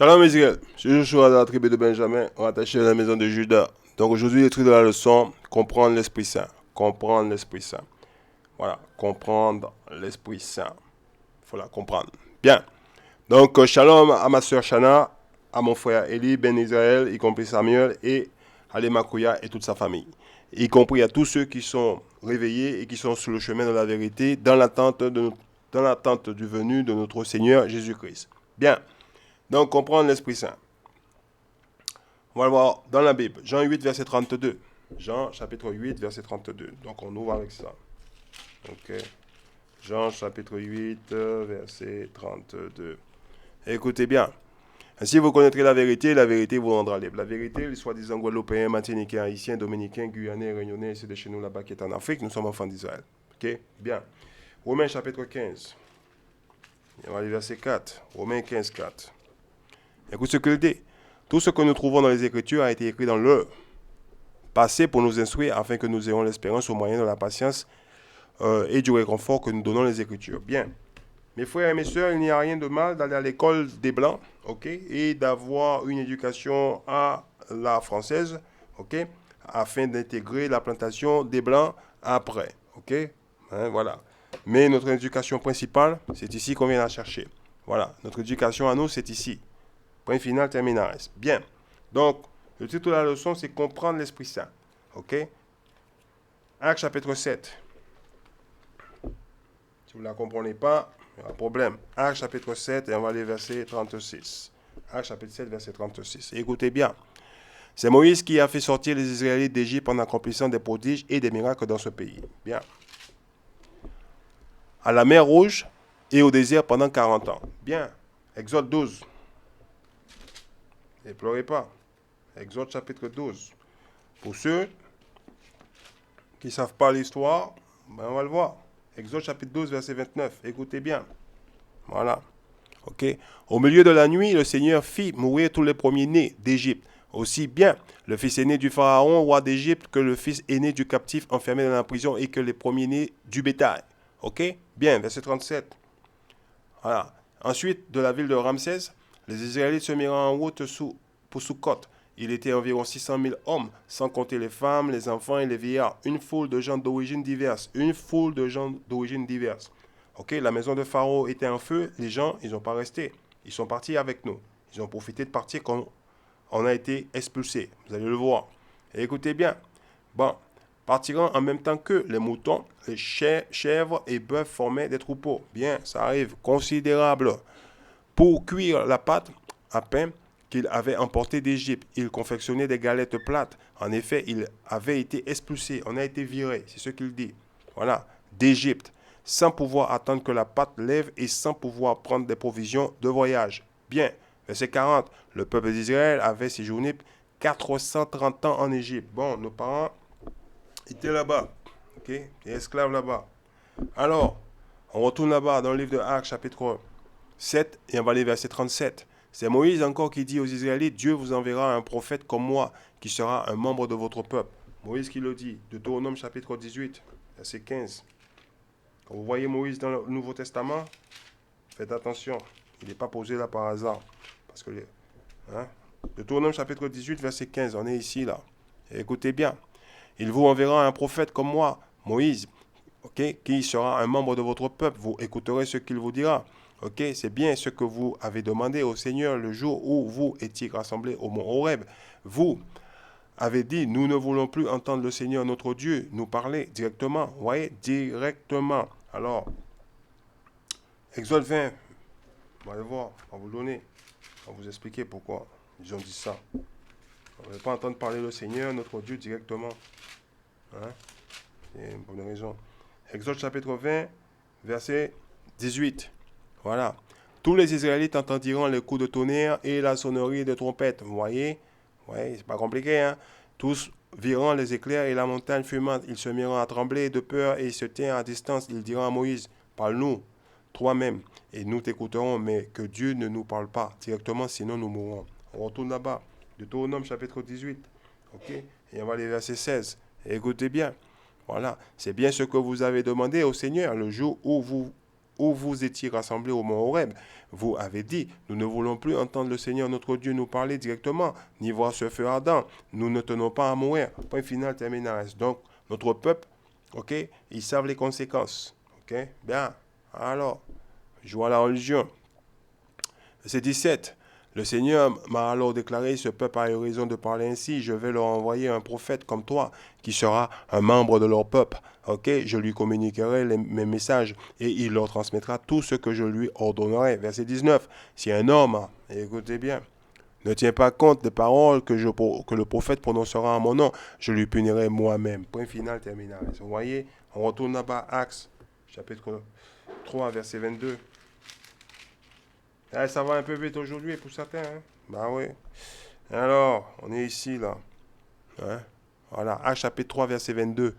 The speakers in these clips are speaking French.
Shalom Israël, je suis Joshua de la tribu de Benjamin, rattaché à la maison de Judas. Donc aujourd'hui, le titre de la leçon, comprendre l'Esprit Saint. Comprendre l'Esprit Saint. Voilà, comprendre l'Esprit Saint. Il faut la comprendre. Bien. Donc, shalom à ma soeur Shana, à mon frère Eli, Ben Israël, y compris Samuel, et à Makouya et toute sa famille. Y compris à tous ceux qui sont réveillés et qui sont sur le chemin de la vérité, dans l'attente du venu de notre Seigneur Jésus-Christ. Bien. Donc, comprendre l'Esprit Saint. On va le voir dans la Bible. Jean 8, verset 32. Jean, chapitre 8, verset 32. Donc, on ouvre avec ça. Ok. Jean, chapitre 8, verset 32. Écoutez bien. Ainsi, vous connaîtrez la vérité vous rendra libre. La vérité, les soi-disant Guadeloupéens, Martiniquais, Haïtiens, Dominicains, Guyanais, Réunionnais, c'est de chez nous là-bas qui est en Afrique. Nous sommes enfants d'Israël. Ok. Bien. Romains, chapitre 15. On va aller verset 4. Romains 15, 4. Écoute ce qu'il dit. Tout ce que nous trouvons dans les Écritures a été écrit dans le passé pour nous instruire afin que nous ayons l'espérance au moyen de la patience et du réconfort que nous donnons les Écritures. Bien. Mes frères et mes sœurs, il n'y a rien de mal d'aller à l'école des Blancs, ok, et d'avoir une éducation à la française, ok, afin d'intégrer la plantation des Blancs après, ok, hein, voilà. Mais notre éducation principale, c'est ici qu'on vient la chercher. Voilà, notre éducation à nous, c'est ici. Point final, terminaris. Bien. Donc, le titre de la leçon, c'est comprendre l'Esprit Saint. Ok? Acte chapitre 7. Si vous ne la comprenez pas, il y a un problème. Acte chapitre 7, et on va aller verset 36. Acte chapitre 7, verset 36. Et écoutez bien. C'est Moïse qui a fait sortir les Israélites d'Égypte en accomplissant des prodiges et des miracles dans ce pays. Bien. À la mer Rouge et au désert pendant 40 ans. Bien. Exode 12. Ne pleurez pas. Exode chapitre 12. Pour ceux qui ne savent pas l'histoire, ben on va le voir. Exode chapitre 12, verset 29. Écoutez bien. Voilà. OK. Au milieu de la nuit, le Seigneur fit mourir tous les premiers-nés d'Égypte. Aussi bien le fils aîné du Pharaon, roi d'Égypte, que le fils aîné du captif enfermé dans la prison et que les premiers-nés du bétail. OK. Bien. Verset 37. Voilà. Ensuite, de la ville de Ramsès, les Israélites se mirent en route pour Sukkot. Il était environ 600 000 hommes, sans compter les femmes, les enfants et les vieillards. Une foule de gens d'origine diverses. Une foule de gens d'origine diverses. Ok, la maison de Pharaon était en feu. Les gens, ils n'ont pas resté. Ils sont partis avec nous. Ils ont profité de partir quand on a été expulsés. Vous allez le voir. Et écoutez bien. Bon, partiront en même temps que les moutons, les chèvres et bœufs formaient des troupeaux. Bien, ça arrive. Considérable. Pour cuire la pâte à pain qu'il avait emportée d'Égypte, il confectionnait des galettes plates. En effet, il avait été expulsé, on a été viré, c'est ce qu'il dit. Voilà, d'Égypte, sans pouvoir attendre que la pâte lève et sans pouvoir prendre des provisions de voyage. Bien, verset 40, le peuple d'Israël avait séjourné 430 ans en Égypte. Bon, nos parents étaient là-bas, ok, et esclaves là-bas. Alors, on retourne là-bas dans le livre de Actes, chapitre 7, et on va aller verset 37. C'est Moïse encore qui dit aux Israélites, Dieu vous enverra un prophète comme moi, qui sera un membre de votre peuple. Moïse qui le dit, Deutéronome chapitre 18, verset 15. Quand vous voyez Moïse dans le Nouveau Testament, faites attention, il n'est pas posé là par hasard. Parce que, hein, Deutéronome chapitre 18, verset 15, on est ici là. Et écoutez bien, il vous enverra un prophète comme moi, Moïse, okay, qui sera un membre de votre peuple. Vous écouterez ce qu'il vous dira. Ok, c'est bien ce que vous avez demandé au Seigneur le jour où vous étiez rassemblés au mont Horeb. Vous avez dit, nous ne voulons plus entendre le Seigneur notre Dieu nous parler directement. Vous voyez, directement. Alors, Exode 20, on va le voir, on va vous donner, on va vous expliquer pourquoi ils ont dit ça. On ne veut pas entendre parler le Seigneur notre Dieu directement. Hein? C'est une bonne raison. Exode chapitre 20, verset 18. Voilà. Tous les Israélites entendiront les coups de tonnerre et la sonnerie de trompette. Vous voyez? Oui, c'est pas compliqué, hein? Tous verront les éclairs et la montagne fumante. Ils se mirent à trembler de peur et se tinrent à distance. Ils diront à Moïse, parle-nous, toi-même, et nous t'écouterons, mais que Dieu ne nous parle pas directement, sinon nous mourrons. On retourne là-bas. Deutéronome chapitre 18. Ok? Et on va aller verset 16. Et écoutez bien. Voilà. C'est bien ce que vous avez demandé au Seigneur le jour où vous où vous étiez rassemblés au mont Horeb, vous avez dit, nous ne voulons plus entendre le Seigneur notre Dieu nous parler directement, ni voir ce feu ardent. Nous ne tenons pas à mourir. Point final, terminaris. Donc, notre peuple, ok, ils savent les conséquences. Ok, bien. Alors, jouons à la religion. Verset 17. Le Seigneur m'a alors déclaré, ce peuple a eu raison de parler ainsi, je vais leur envoyer un prophète comme toi, qui sera un membre de leur peuple. Ok, je lui communiquerai mes messages et il leur transmettra tout ce que je lui ordonnerai. Verset 19. Si un homme, écoutez bien, ne tient pas compte des paroles que le prophète prononcera en mon nom, je lui punirai moi-même. Point final, terminal. Vous voyez, on retourne là-bas, Actes, chapitre 3, verset 22. Ah, ça va un peu vite aujourd'hui pour certains. Hein? Ben oui. Alors, on est ici, là. Hein? Voilà, Actes chapitre 3, verset 22.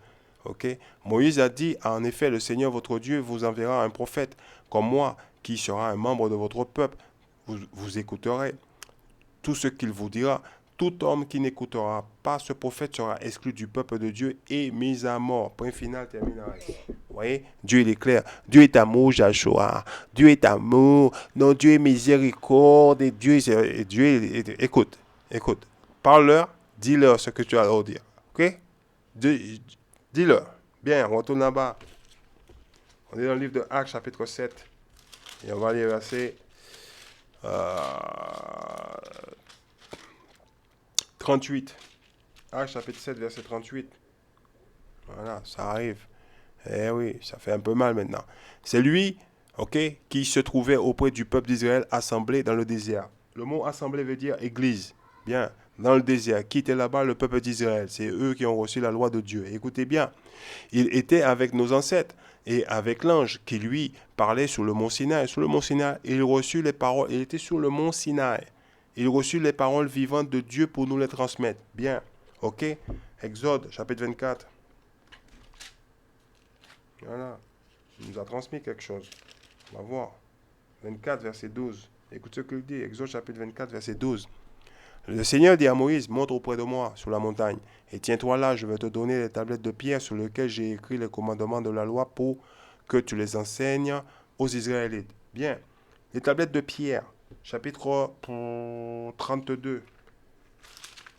Ok. Moïse a dit, en effet, le Seigneur votre Dieu vous enverra un prophète comme moi, qui sera un membre de votre peuple. Vous écouterez tout ce qu'il vous dira. Tout homme qui n'écoutera pas ce prophète sera exclu du peuple de Dieu et mis à mort. Point final, terminal. Vous voyez, Dieu il est clair. Dieu est amour, Joshua. Dieu est amour. Non, Dieu est miséricorde. Et écoute, écoute. Parle-leur, dis-leur ce que tu as à leur dire. Ok? Dis-leur. Bien, on retourne là-bas. On est dans le livre de Actes, chapitre 7. Et on va lire verset 38. Actes chapitre 7, verset 38. Voilà, ça arrive. Eh oui, ça fait un peu mal maintenant. C'est lui, ok, qui se trouvait auprès du peuple d'Israël assemblé dans le désert. Le mot assemblé veut dire église. Bien, dans le désert. Qui était là-bas? Le peuple d'Israël. C'est eux qui ont reçu la loi de Dieu. Écoutez bien. Il était avec nos ancêtres et avec l'ange qui lui parlait sur le mont Sinaï. Sur le mont Sinaï, il reçut les paroles. Il était sur le mont Sinaï. Il reçut les paroles vivantes de Dieu pour nous les transmettre. Bien. Ok? Exode, chapitre 24. Voilà. Il nous a transmis quelque chose. On va voir. 24, verset 12. Écoute ce qu'il dit. Exode, chapitre 24, verset 12. Le Seigneur dit à Moïse, monte auprès de moi sur la montagne, et tiens-toi là, je vais te donner les tablettes de pierre sur lesquelles j'ai écrit les commandements de la loi pour que tu les enseignes aux Israélites. Bien, les tablettes de pierre, chapitre 32,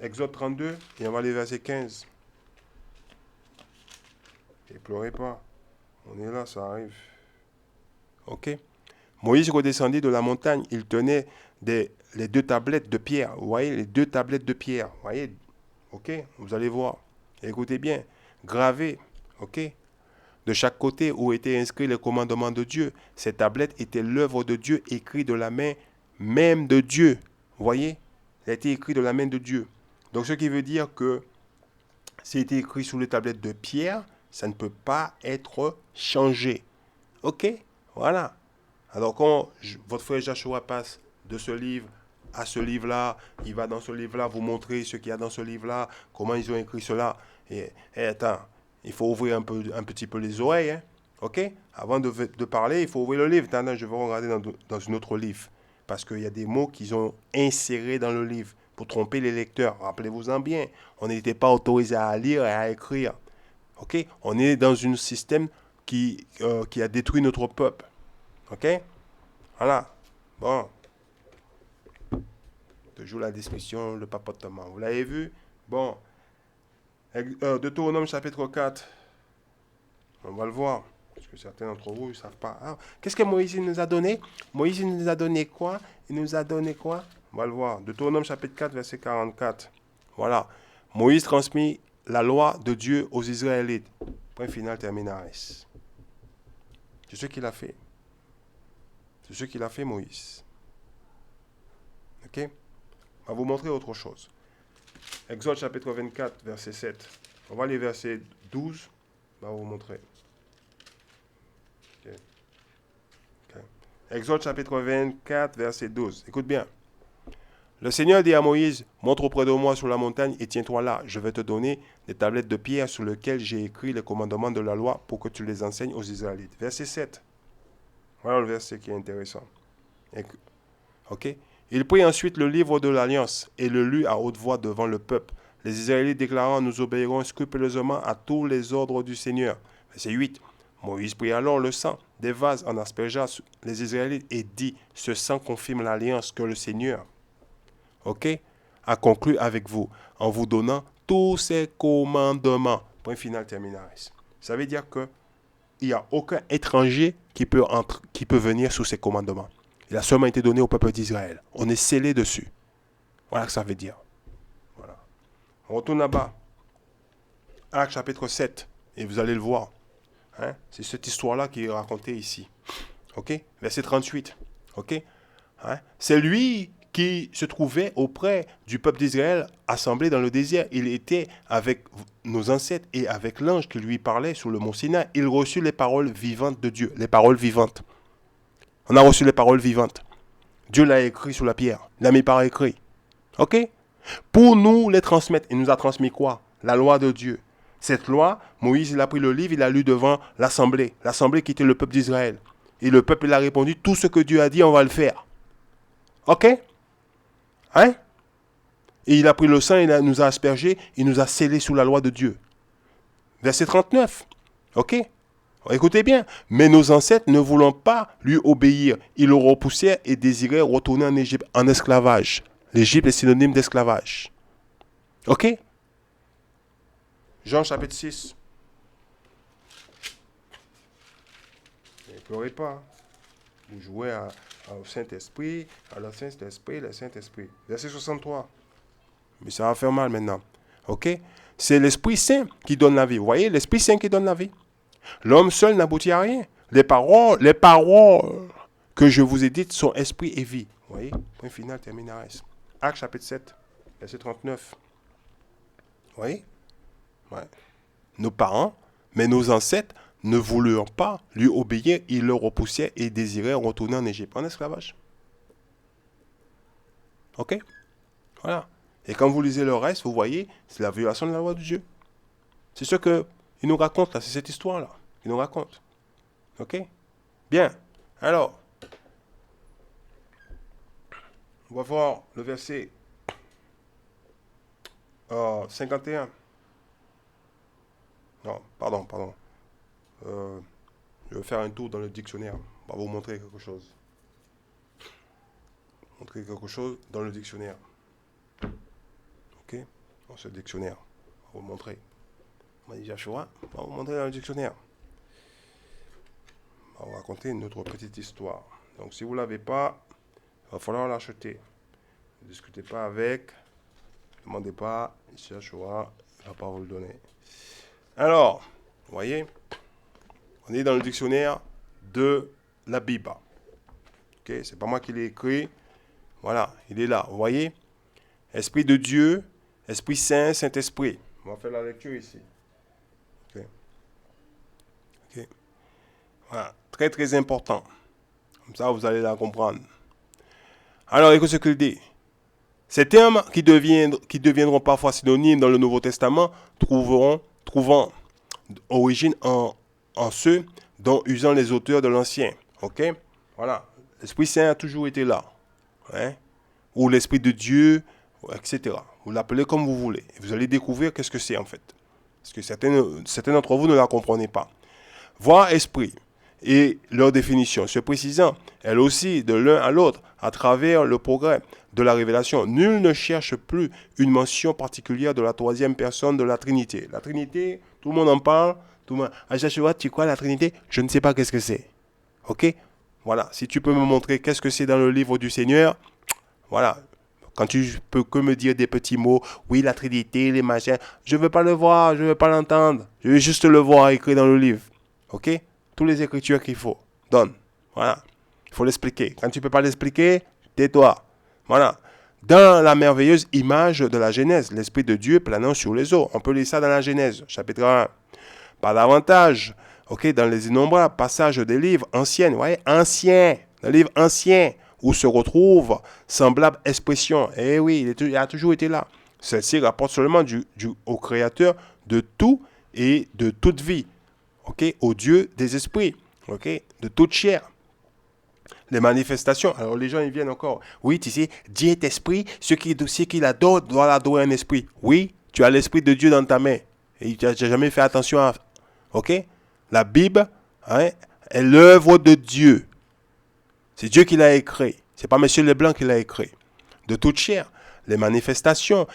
Exode 32, et on va aller verset 15. Et pleurez pas, on est là, ça arrive. Ok. Moïse redescendit de la montagne, il tenait les deux tablettes de pierre. Vous voyez, les deux tablettes de pierre. Vous voyez, ok, vous allez voir. Écoutez bien, gravées, ok, de chaque côté où étaient inscrits les commandements de Dieu. Ces tablettes étaient l'œuvre de Dieu, écrites de la main même de Dieu. Vous voyez, elle a été écrite de la main de Dieu. Donc, ce qui veut dire que c'est écrit sur les tablettes de pierre, ça ne peut pas être changé. Ok, voilà. Alors quand votre frère Joshua passe de ce livre à ce livre-là, il va dans ce livre-là vous montrer ce qu'il y a dans ce livre-là, comment ils ont écrit cela. Et attends, il faut ouvrir un petit peu les oreilles. Hein? Ok? Avant de parler, il faut ouvrir le livre. Attends, je vais regarder dans un autre livre. Parce qu'il y a des mots qu'ils ont insérés dans le livre pour tromper les lecteurs. Rappelez-vous-en bien. On n'était pas autorisé à lire et à écrire. Ok? On est dans un système qui a détruit notre peuple. Ok? Voilà. Bon. Toujours la discussion, le papotement. Vous l'avez vu? Bon. Deutéronome chapitre 4. On va le voir. Parce que certains d'entre vous ne savent pas. Ah, qu'est-ce que Moïse nous a donné? Moïse nous a donné quoi? Il nous a donné quoi? On va le voir. Deutéronome chapitre 4, verset 44. Voilà. Moïse transmit la loi de Dieu aux Israélites. Point final, terminaris. C'est ce qu'il a fait. C'est ce qu'il a fait, Moïse. Ok? On va vous montrer autre chose. Exode chapitre 24, verset 7. On va les versets 12. On va vous montrer. Okay. Okay. Exode chapitre 24, verset 12. Écoute bien. Le Seigneur dit à Moïse, montre auprès de moi sur la montagne et tiens-toi là. Je vais te donner des tablettes de pierre sur lesquelles j'ai écrit les commandements de la loi pour que tu les enseignes aux Israélites. Verset 7. Voilà le verset qui est intéressant. Ok? Il prit ensuite le livre de l'Alliance et le lut à haute voix devant le peuple. Les Israélites déclarant, nous obéirons scrupuleusement à tous les ordres du Seigneur. Verset 8. Moïse prit alors le sang des vases en aspergeant les Israélites et dit, ce sang confirme l'alliance que le Seigneur, ok, a conclu avec vous en vous donnant tous ses commandements. Point final, terminaris. Ça veut dire que il n'y a aucun étranger qui peut venir sous ces commandements. Il a seulement été donné au peuple d'Israël. On est scellé dessus. Voilà ce que ça veut dire. Voilà. On retourne là-bas. Actes chapitre 7. Et vous allez le voir. Hein? C'est cette histoire-là qui est racontée ici. Ok? Verset 38. Ok? Hein? C'est lui qui se trouvait auprès du peuple d'Israël assemblé dans le désert. Il était avec nos ancêtres et avec l'ange qui lui parlait sur le mont Sinaï. Il reçut les paroles vivantes de Dieu. Les paroles vivantes. On a reçu les paroles vivantes. Dieu l'a écrit sur la pierre. Il l'a mis par écrit. Ok? Pour nous les transmettre. Il nous a transmis quoi? La loi de Dieu. Cette loi, Moïse, il a pris le livre, il a lu devant l'assemblée. L'assemblée qui était le peuple d'Israël. Et le peuple, il a répondu, tout ce que Dieu a dit, on va le faire. Ok? Hein? Et il a pris le sang, il nous a aspergé, il nous a scellés sous la loi de Dieu. Verset 39. Ok? Écoutez bien. Mais nos ancêtres ne voulant pas lui obéir, ils le repoussèrent et désiraient retourner en Égypte, en esclavage. L'Égypte est synonyme d'esclavage. Ok? Jean chapitre 6. Ne pleurez pas. Vous jouez au Saint-Esprit, à le Saint-Esprit, le Saint-Esprit. Verset 63. Mais ça va faire mal maintenant. Ok? C'est l'Esprit Saint qui donne la vie. Vous voyez, l'Esprit Saint qui donne la vie. L'homme seul n'aboutit à rien. Les paroles que je vous ai dites sont esprit et vie. Vous voyez? Point final, terminaris. Actes chapitre 7, verset 39. Vous voyez? Ouais. Nos parents, mais nos ancêtres ne voulurent pas lui obéir. Ils le repoussaient et désiraient retourner en Égypte, en esclavage. Ok? Voilà. Et quand vous lisez le reste, vous voyez, c'est la violation de la loi de Dieu. C'est ce qu'il nous raconte là, c'est cette histoire-là. Il nous raconte. Ok? Bien. Alors, on va voir le verset 51. Non, pardon. Je vais faire un tour dans le dictionnaire. On va vous montrer quelque chose. Montrer quelque chose dans le dictionnaire. Ok? Dans ce dictionnaire. On va vous montrer. On va dire Joshua. On va vous montrer dans le dictionnaire. On va vous raconter une autre petite histoire. Donc si vous ne l'avez pas, il va falloir l'acheter. Ne discutez pas avec. Ne demandez pas. Joshua ne va pas vous le donner. Alors, vous voyez, on est dans le dictionnaire de la Bible. Ok, c'est pas moi qui l'ai écrit. Voilà, il est là. Vous voyez, Esprit de Dieu, Esprit Saint, Saint-Esprit. On va faire la lecture ici. Ok. Voilà, très très important. Comme ça, vous allez la comprendre. Alors, écoutez ce qu'il dit. Ces termes qui deviendront parfois synonymes dans le Nouveau Testament trouvant origine en ceux dont usant les auteurs de l'Ancien. Ok? Voilà. L'Esprit Saint a toujours été là. Hein? Ou l'Esprit de Dieu, etc. Vous l'appelez comme vous voulez. Et vous allez découvrir qu'est-ce que c'est en fait. Parce que certains d'entre vous ne la comprenez pas. Voir esprit et leur définition, se précisant, elle aussi, de l'un à l'autre, à travers le progrès de la révélation. Nul ne cherche plus une mention particulière de la troisième personne de la Trinité. La Trinité, tout le monde en parle. Tout le monde. Ah, Joshua, tu crois la Trinité? Je ne sais pas qu'est-ce que c'est. Ok? Voilà. Si tu peux me montrer qu'est-ce que c'est dans le livre du Seigneur, voilà. Quand tu peux que me dire des petits mots, oui, la Trinité, les machins, je ne veux pas le voir, je ne veux pas l'entendre. Je veux juste le voir écrit dans le livre. Ok? Toutes les écritures qu'il faut. Donne. Voilà. Il faut l'expliquer. Quand tu ne peux pas l'expliquer, tais-toi. Voilà. Dans la merveilleuse image de la Genèse, l'Esprit de Dieu planant sur les eaux. On peut lire ça dans la Genèse, chapitre 1. Pas davantage. Ok, dans les innombrables passages des livres anciens. Vous voyez, anciens. Dans les livres anciens, où se retrouvent semblables expressions. Eh oui, il a toujours été là. Celle-ci rapporte seulement au Créateur de tout et de toute vie. Ok, au Dieu des esprits, ok, de toute chair. Les manifestations, alors les gens ils viennent encore, oui, tu sais, Dieu est esprit, ceux qui l'adorent doivent l'adorer en esprit. Oui, tu as l'esprit de Dieu dans ta main et tu n'as jamais fait attention à, ok, la Bible, hein, est l'œuvre de Dieu. C'est Dieu qui l'a écrit. C'est pas M. Leblanc qui l'a écrit. De toute chair, les manifestations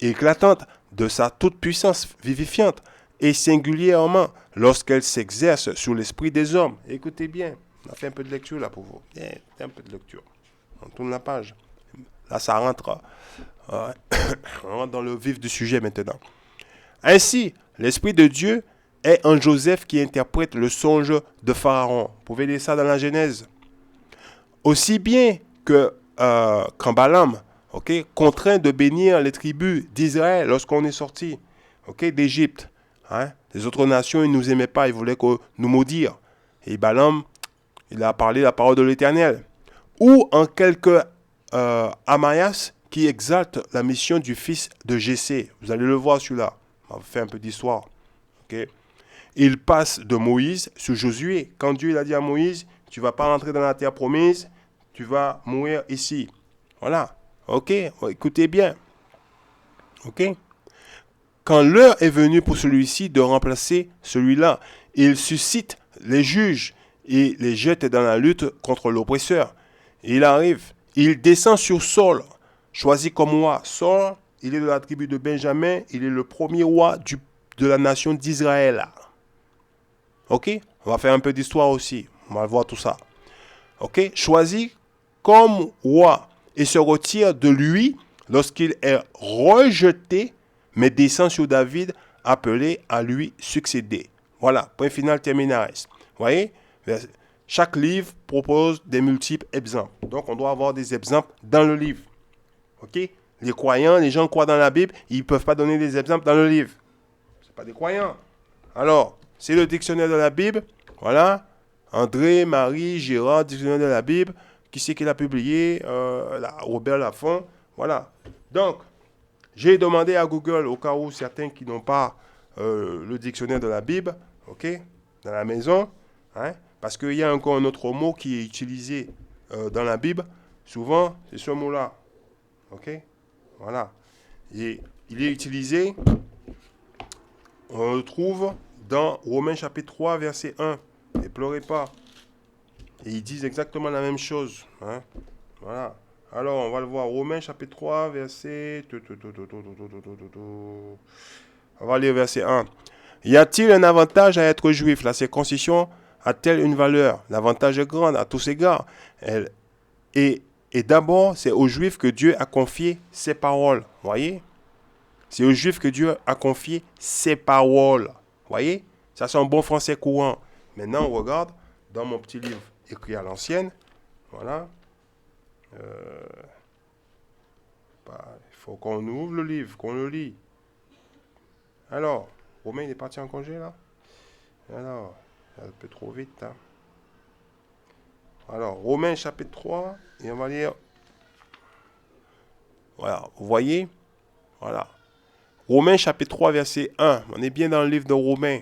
éclatantes de sa toute-puissance vivifiante et singulièrement lorsqu'elle s'exerce sur l'esprit des hommes. Écoutez bien, on a fait un peu de lecture là pour vous. Bien, un peu de lecture. On tourne la page. Là, ça rentre. On rentre dans le vif du sujet maintenant. Ainsi, l'Esprit de Dieu est en Joseph qui interprète le songe de Pharaon. Vous pouvez lire ça dans la Genèse. Aussi bien que quand Balaam, contraint de bénir les tribus d'Israël lorsqu'on est sorti d'Égypte. Hein? Les autres nations, ils ne nous aimaient pas, ils voulaient nous maudire. Et Balaam, il a parlé la parole de l'Éternel. Ou en quelque Amayas qui exalte la mission du fils de Jessé. Vous allez le voir celui-là. On va faire un peu d'histoire. Il passe de Moïse sur Josué. Quand Dieu il a dit à Moïse, tu ne vas pas rentrer dans la terre promise, tu vas mourir ici. Voilà. Écoutez bien. Quand l'heure est venue pour celui-ci de remplacer celui-là, il suscite les juges et les jette dans la lutte contre l'oppresseur. Il arrive, il descend sur Saul, choisi comme roi. Saul, il est de la tribu de Benjamin, il est le premier roi de la nation d'Israël. On va faire un peu d'histoire aussi, on va voir tout ça. Choisi comme roi et se retire de lui lorsqu'il est rejeté, mais descend sur David, appelé à lui succéder. Voilà, point final terminaris. Vous voyez, chaque livre propose des multiples exemples. Donc, on doit avoir des exemples dans le livre. Les croyants, les gens croient dans la Bible, ils ne peuvent pas donner des exemples dans le livre. Ce pas des croyants. Alors, c'est le dictionnaire de la Bible. Voilà. André, Marie, Gérard, dictionnaire de la Bible. Qui c'est qui l'a publié? Robert Laffont. Voilà. Donc, j'ai demandé à Google, au cas où certains qui n'ont pas le dictionnaire de la Bible, dans la maison, hein, parce qu'il y a encore un autre mot qui est utilisé dans la Bible. Souvent, c'est ce mot-là. Voilà. Et il est utilisé, on le trouve dans Romains chapitre 3, verset 1. Ne pleurez pas. Et ils disent exactement la même chose. Hein. Voilà. Alors, on va le voir. Romains chapitre 3, verset... On va lire verset 1. Y a-t-il un avantage à être juif? La circoncision a-t-elle une valeur? L'avantage est grand à tous égards. Et d'abord, c'est aux Juifs que Dieu a confié ses paroles. Voyez? C'est aux Juifs que Dieu a confié ses paroles. Voyez? Ça, c'est un bon français courant. Maintenant, on regarde dans mon petit livre écrit à l'ancienne. Voilà. Il faut qu'on ouvre le livre, qu'on le lit. Alors, Romain, il est parti en congé, là? Alors, un peu trop vite, hein. Alors, Romains chapitre 3, et on va lire. Voilà, vous voyez? Voilà. Romains chapitre 3, verset 1. On est bien dans le livre de Romains.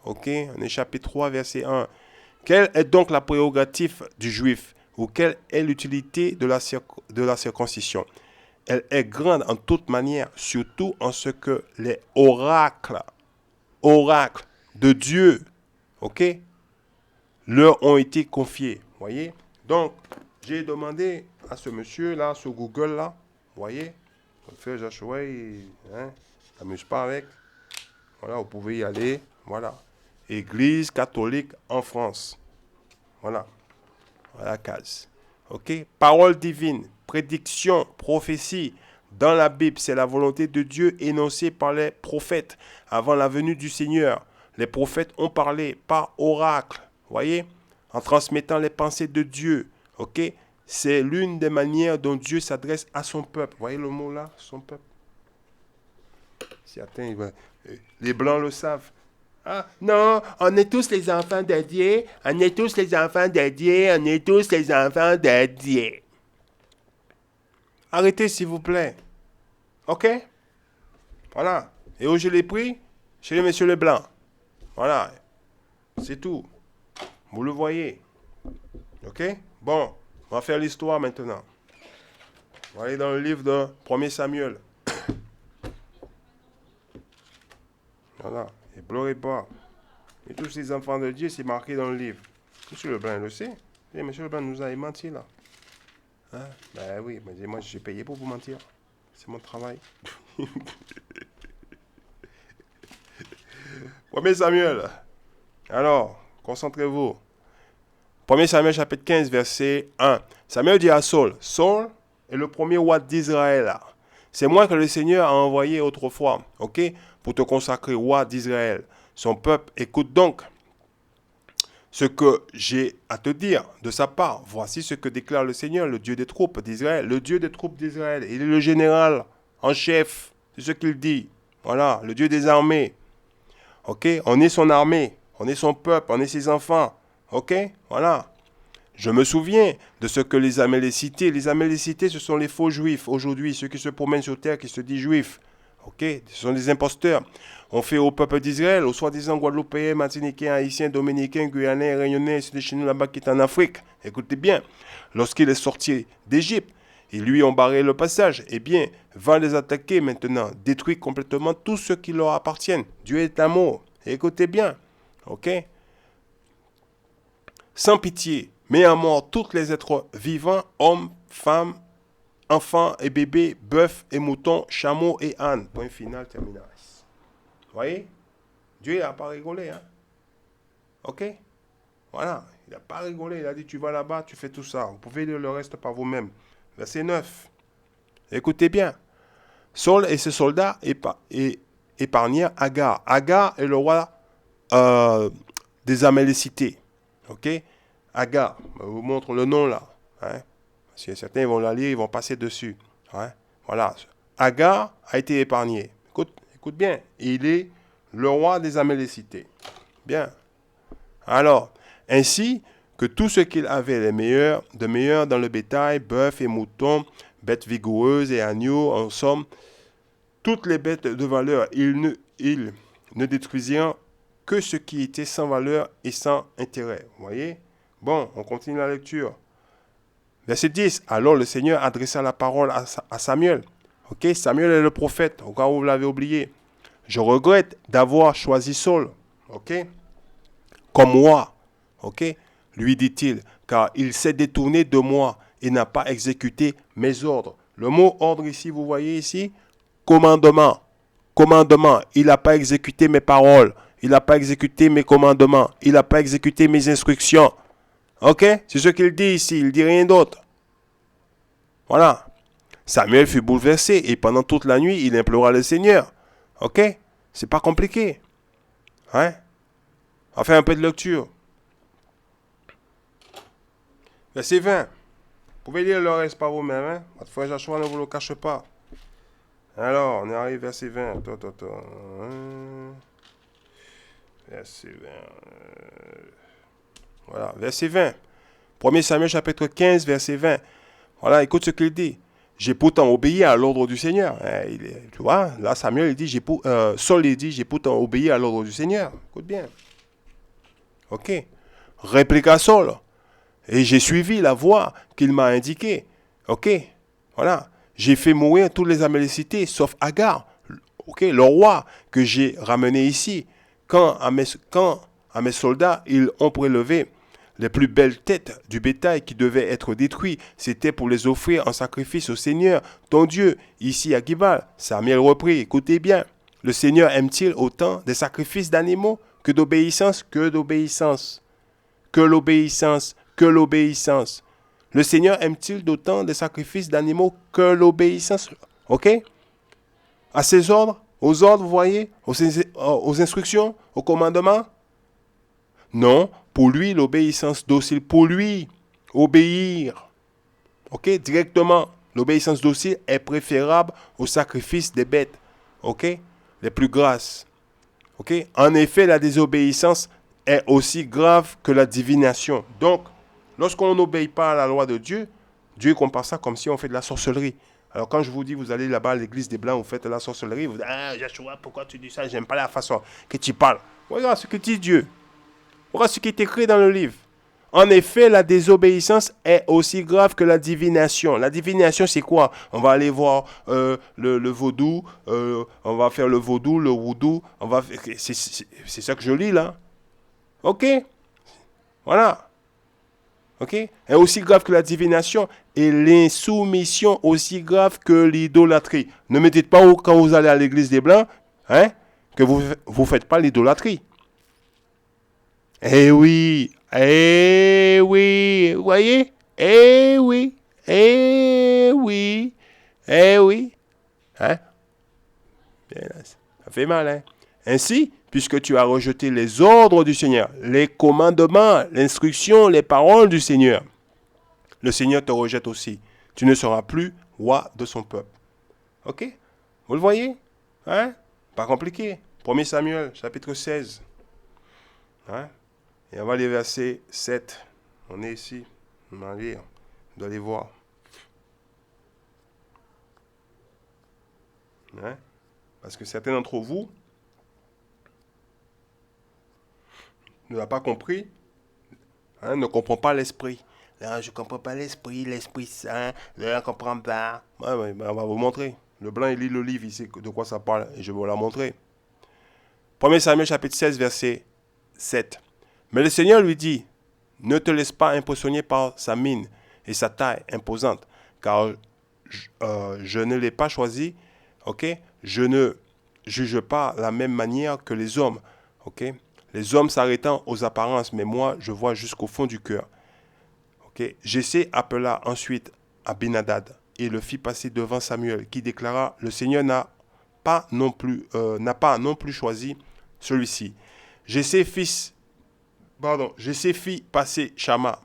On est chapitre 3, verset 1. Quelle est donc la prérogative du juif? Ou quelle est l'utilité de la circoncision? Elle est grande en toute manière, surtout en ce que les oracles de Dieu, leur ont été confiés. Voyez? Donc, j'ai demandé à ce monsieur-là, ce Google-là, voyez? Le frère Joshua, hein, s'amuse pas avec. Voilà, vous pouvez y aller. Voilà. Église catholique en France. Voilà. Voilà, case. Parole divine, prédiction, prophétie. Dans la Bible, c'est la volonté de Dieu énoncée par les prophètes avant la venue du Seigneur. Les prophètes ont parlé par oracle. Voyez? En transmettant les pensées de Dieu. C'est l'une des manières dont Dieu s'adresse à son peuple. Voyez le mot là, son peuple. Certains, les Blancs le savent. Ah, non, on est tous les enfants de Dieu, on est tous les enfants de Dieu, on est tous les enfants de Dieu. Arrêtez, s'il vous plaît. Voilà. Et où je l'ai pris? Chez le monsieur Leblanc. Voilà. C'est tout. Vous le voyez. Bon, on va faire l'histoire maintenant. On va aller dans le livre de 1 Samuel. Voilà. Et pleurez pas. Et tous ces enfants de Dieu, c'est marqué dans le livre. Monsieur Leblanc le sait. Et Monsieur Leblanc nous a menti là. Hein? Ben oui, mais moi j'ai payé pour vous mentir. C'est mon travail. 1 Samuel. Alors, concentrez-vous. 1 Samuel chapitre 15, verset 1. Samuel dit à Saul, Saul est le premier roi d'Israël. C'est moi que le Seigneur a envoyé autrefois, ok, pour te consacrer roi d'Israël. Son peuple écoute donc ce que j'ai à te dire de sa part. Voici ce que déclare le Seigneur, le Dieu des troupes d'Israël. Le Dieu des troupes d'Israël, il est le général en chef. C'est ce qu'il dit. Voilà, le Dieu des armées. Ok, on est son armée, on est son peuple, on est ses enfants. Ok, voilà. Je me souviens de ce que les Amalécités ce sont les faux juifs aujourd'hui, ceux qui se promènent sur terre, qui se disent juifs. Ok, ce sont des imposteurs. On fait au peuple d'Israël, aux soi-disant Guadeloupéens, Martiniquais, Haïtiens, Dominicains, Guyanais, Réunionnais, c'est des chez nous là-bas qui est en Afrique. Écoutez bien, lorsqu'il est sorti d'Égypte, ils lui ont barré le passage. Eh bien, va les attaquer maintenant, détruire complètement tout ce qui leur appartient. Dieu est amour. Écoutez bien, ok? Sans pitié, met à mort tous les êtres vivants, hommes, femmes, enfants et bébés, bœufs et moutons, chameaux et ânes. Point final, terminalis. Vous voyez? Dieu n'a pas rigolé, hein? Ok? Voilà, il n'a pas rigolé. Il a dit, tu vas là-bas, tu fais tout ça. Vous pouvez lire le reste par vous-même. Verset 9. Écoutez bien. Saul et ses soldats épargnèrent Agar. Agar est le roi des Amalécités. Ok? Agar. Je vous montre le nom là. Hein? Parce que certains vont la lire, ils vont passer dessus. Hein? Voilà. Agar a été épargné. Écoute bien. Il est le roi des Amalécités. Bien. Alors, ainsi que tout ce qu'il avait de meilleur dans le bétail, bœuf et moutons, bêtes vigoureuses et agneaux, en somme, toutes les bêtes de valeur, il ne détruisirent que ce qui était sans valeur et sans intérêt. Vous voyez? Bon, on continue la lecture. Verset 10. Alors le Seigneur adressa la parole à Samuel. Ok? Samuel est le prophète, au cas où vous l'avez oublié. Je regrette d'avoir choisi Saul. Ok? Comme moi. Ok? Lui dit-il, car il s'est détourné de moi et n'a pas exécuté mes ordres. Le mot ordre ici, vous voyez ici? Commandement. Commandement. Il n'a pas exécuté mes paroles. Il n'a pas exécuté mes commandements. Il n'a pas exécuté mes instructions. Ok? C'est ce qu'il dit ici. Il ne dit rien d'autre. Voilà. Samuel fut bouleversé et pendant toute la nuit, il implora le Seigneur. Ok? C'est pas compliqué. Hein? On va faire un peu de lecture. Verset 20. Vous pouvez lire le reste par vous-même. Hein? Votre frère Joshua ne vous le cache pas. Alors, on arrive verset 20. Verset 20. Voilà, verset 20. 1 Samuel chapitre 15, verset 20. Voilà, écoute ce qu'il dit. J'ai pourtant obéi à l'ordre du Seigneur. Tu vois, là Samuel il dit, Saul il dit, j'ai pourtant obéi à l'ordre du Seigneur. Écoute bien. Ok. Répliqua Saul. Et j'ai suivi la voie qu'il m'a indiquée. Ok. Voilà. J'ai fait mourir tous les Amalécités, sauf Agar. Ok. Le roi que j'ai ramené ici. Quand à mes soldats, ils ont prélevé les plus belles têtes du bétail qui devaient être détruits, c'était pour les offrir en sacrifice au Seigneur, ton Dieu, ici à Gibal. Samuel reprit, écoutez bien, le Seigneur aime-t-il autant des sacrifices d'animaux que d'obéissance? Que d'obéissance. Que l'obéissance. Que l'obéissance. Le Seigneur aime-t-il d'autant des sacrifices d'animaux que l'obéissance? Ok? À ses ordres, aux ordres, vous voyez, aux instructions, aux commandements? Non, pour lui, l'obéissance docile, pour lui, obéir, ok, directement, l'obéissance docile est préférable au sacrifice des bêtes, ok, les plus grasses, ok. En effet, la désobéissance est aussi grave que la divination. Donc, lorsqu'on n'obéit pas à la loi de Dieu, Dieu compare ça comme si on fait de la sorcellerie. Alors quand je vous dis, vous allez là-bas à l'église des Blancs, vous faites de la sorcellerie, vous dites, ah, Joshua, pourquoi tu dis ça? J'aime pas la façon que tu parles. Regarde ce que dit Dieu. Regarde ce qui est écrit dans le livre. En effet, la désobéissance est aussi grave que la divination. La divination, c'est quoi? On va aller voir le vaudou, on va faire le vaudou, le voodoo. C'est ça que je lis là. Ok? Voilà. Ok? Et aussi grave que la divination et l'insoumission, aussi grave que l'idolâtrie. Ne me dites pas quand vous allez à l'église des Blancs, hein, que vous ne faites pas l'idolâtrie. Eh oui, vous voyez? Eh oui, eh oui, eh oui. Hein? Ça fait mal, hein? Ainsi, puisque tu as rejeté les ordres du Seigneur, les commandements, l'instruction, les paroles du Seigneur, le Seigneur te rejette aussi. Tu ne seras plus roi de son peuple. Ok? Vous le voyez? Hein? Pas compliqué. 1 Samuel, chapitre 16. Hein? Et on va aller verset 7. On est ici. On va lire. Vous allez voir. Hein? Parce que certains d'entre vous ne l'ont pas compris, hein, ne comprend pas l'esprit. Là, je ne comprends pas l'esprit, l'Esprit Saint, je ne comprends pas. Ouais, ben, on va vous montrer. Le blanc, il lit le livre, il sait de quoi ça parle, et je vais vous la montrer. 1 Samuel chapitre 16, verset 7. Mais le Seigneur lui dit, ne te laisse pas impressionner par sa mine et sa taille imposante, car je ne l'ai pas choisi, ok? Je ne juge pas la même manière que les hommes, ok? Les hommes s'arrêtant aux apparences, mais moi, je vois jusqu'au fond du cœur. Okay. Jessé appela ensuite Abinadad et le fit passer devant Samuel, qui déclara, le Seigneur n'a pas non plus choisi celui-ci. Jessé fit passer Shama,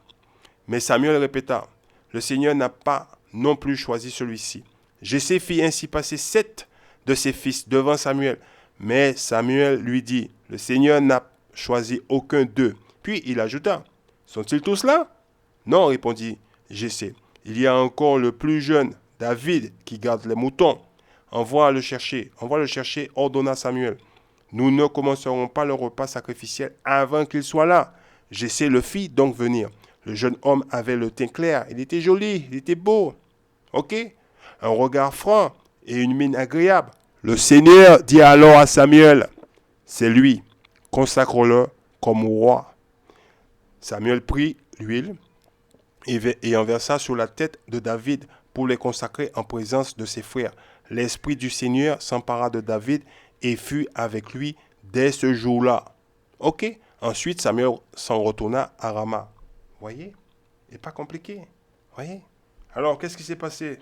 mais Samuel répéta, le Seigneur n'a pas non plus choisi celui-ci. Jessé fit ainsi passer 7 de ses fils devant Samuel, mais Samuel lui dit, le Seigneur n'a choisi aucun d'eux. Puis il ajouta, sont-ils tous là? Non, répondit Jessé. Il y a encore le plus jeune, David, qui garde les moutons. Envoie le chercher, ordonna Samuel. Nous ne commencerons pas le repas sacrificiel avant qu'il soit là. Jessé le fit donc venir. Le jeune homme avait le teint clair, il était joli, il était beau. Ok? Un regard franc et une mine agréable. Le Seigneur dit alors à Samuel, c'est lui, consacre-le comme roi. Samuel prit l'huile et en versa sur la tête de David pour les consacrer en présence de ses frères. L'Esprit du Seigneur s'empara de David et fut avec lui dès ce jour-là. Ok? Ensuite, Samuel s'en retourna à Rama. Voyez? C'est pas compliqué. Voyez? Alors, qu'est-ce qui s'est passé?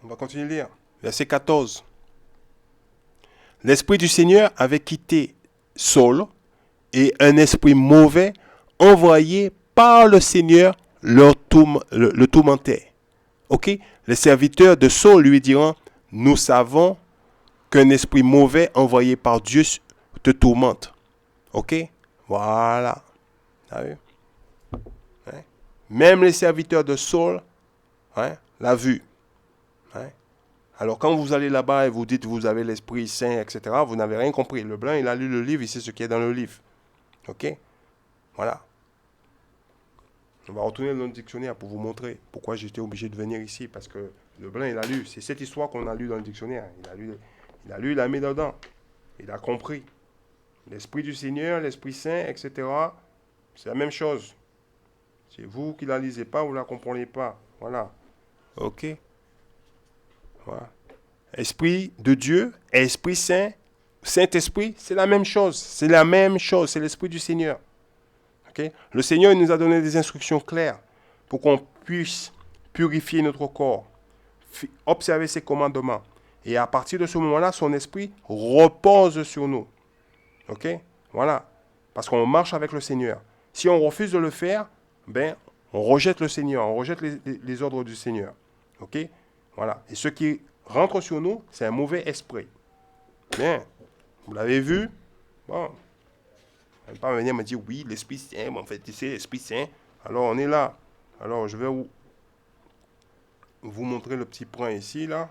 On va continuer à lire. Verset 14. L'Esprit du Seigneur avait quitté Saul et un esprit mauvais envoyé par le Seigneur le tourmentait. Ok? Les serviteurs de Saul lui diront, nous savons qu'un esprit mauvais envoyé par Dieu te tourmente. Ok? Voilà. T'as vu? Hein? Même les serviteurs de Saul, hein, l'a vu. Hein? Alors quand vous allez là-bas et vous dites vous avez l'Esprit Saint, etc., vous n'avez rien compris. Le blanc, il a lu le livre, il sait ce qui est dans le livre. Ok? Voilà. On va retourner dans le dictionnaire pour vous montrer pourquoi j'étais obligé de venir ici. Parce que le blanc, il a lu. C'est cette histoire qu'on a lue dans le dictionnaire. Il a mis dedans. Il a compris. L'Esprit du Seigneur, l'Esprit Saint, etc. C'est la même chose. C'est vous qui ne la lisez pas, vous ne la comprenez pas. Voilà. Ok? Voilà. Esprit de Dieu, Esprit Saint, Saint-Esprit, c'est la même chose. C'est la même chose. C'est l'Esprit du Seigneur. Okay? Le Seigneur nous a donné des instructions claires pour qu'on puisse purifier notre corps, observer ses commandements. Et à partir de ce moment-là, son esprit repose sur nous. Ok? Voilà. Parce qu'on marche avec le Seigneur. Si on refuse de le faire, ben, on rejette le Seigneur, on rejette les ordres du Seigneur. Ok? Voilà. Et ce qui rentre sur nous, c'est un mauvais esprit. Bien. Vous l'avez vu? Bon. Elle ne va pas venir me dire, oui, l'Esprit Saint, en fait, c'est l'Esprit Saint. Alors, on est là. Alors, je vais vous montrer le petit point ici, là.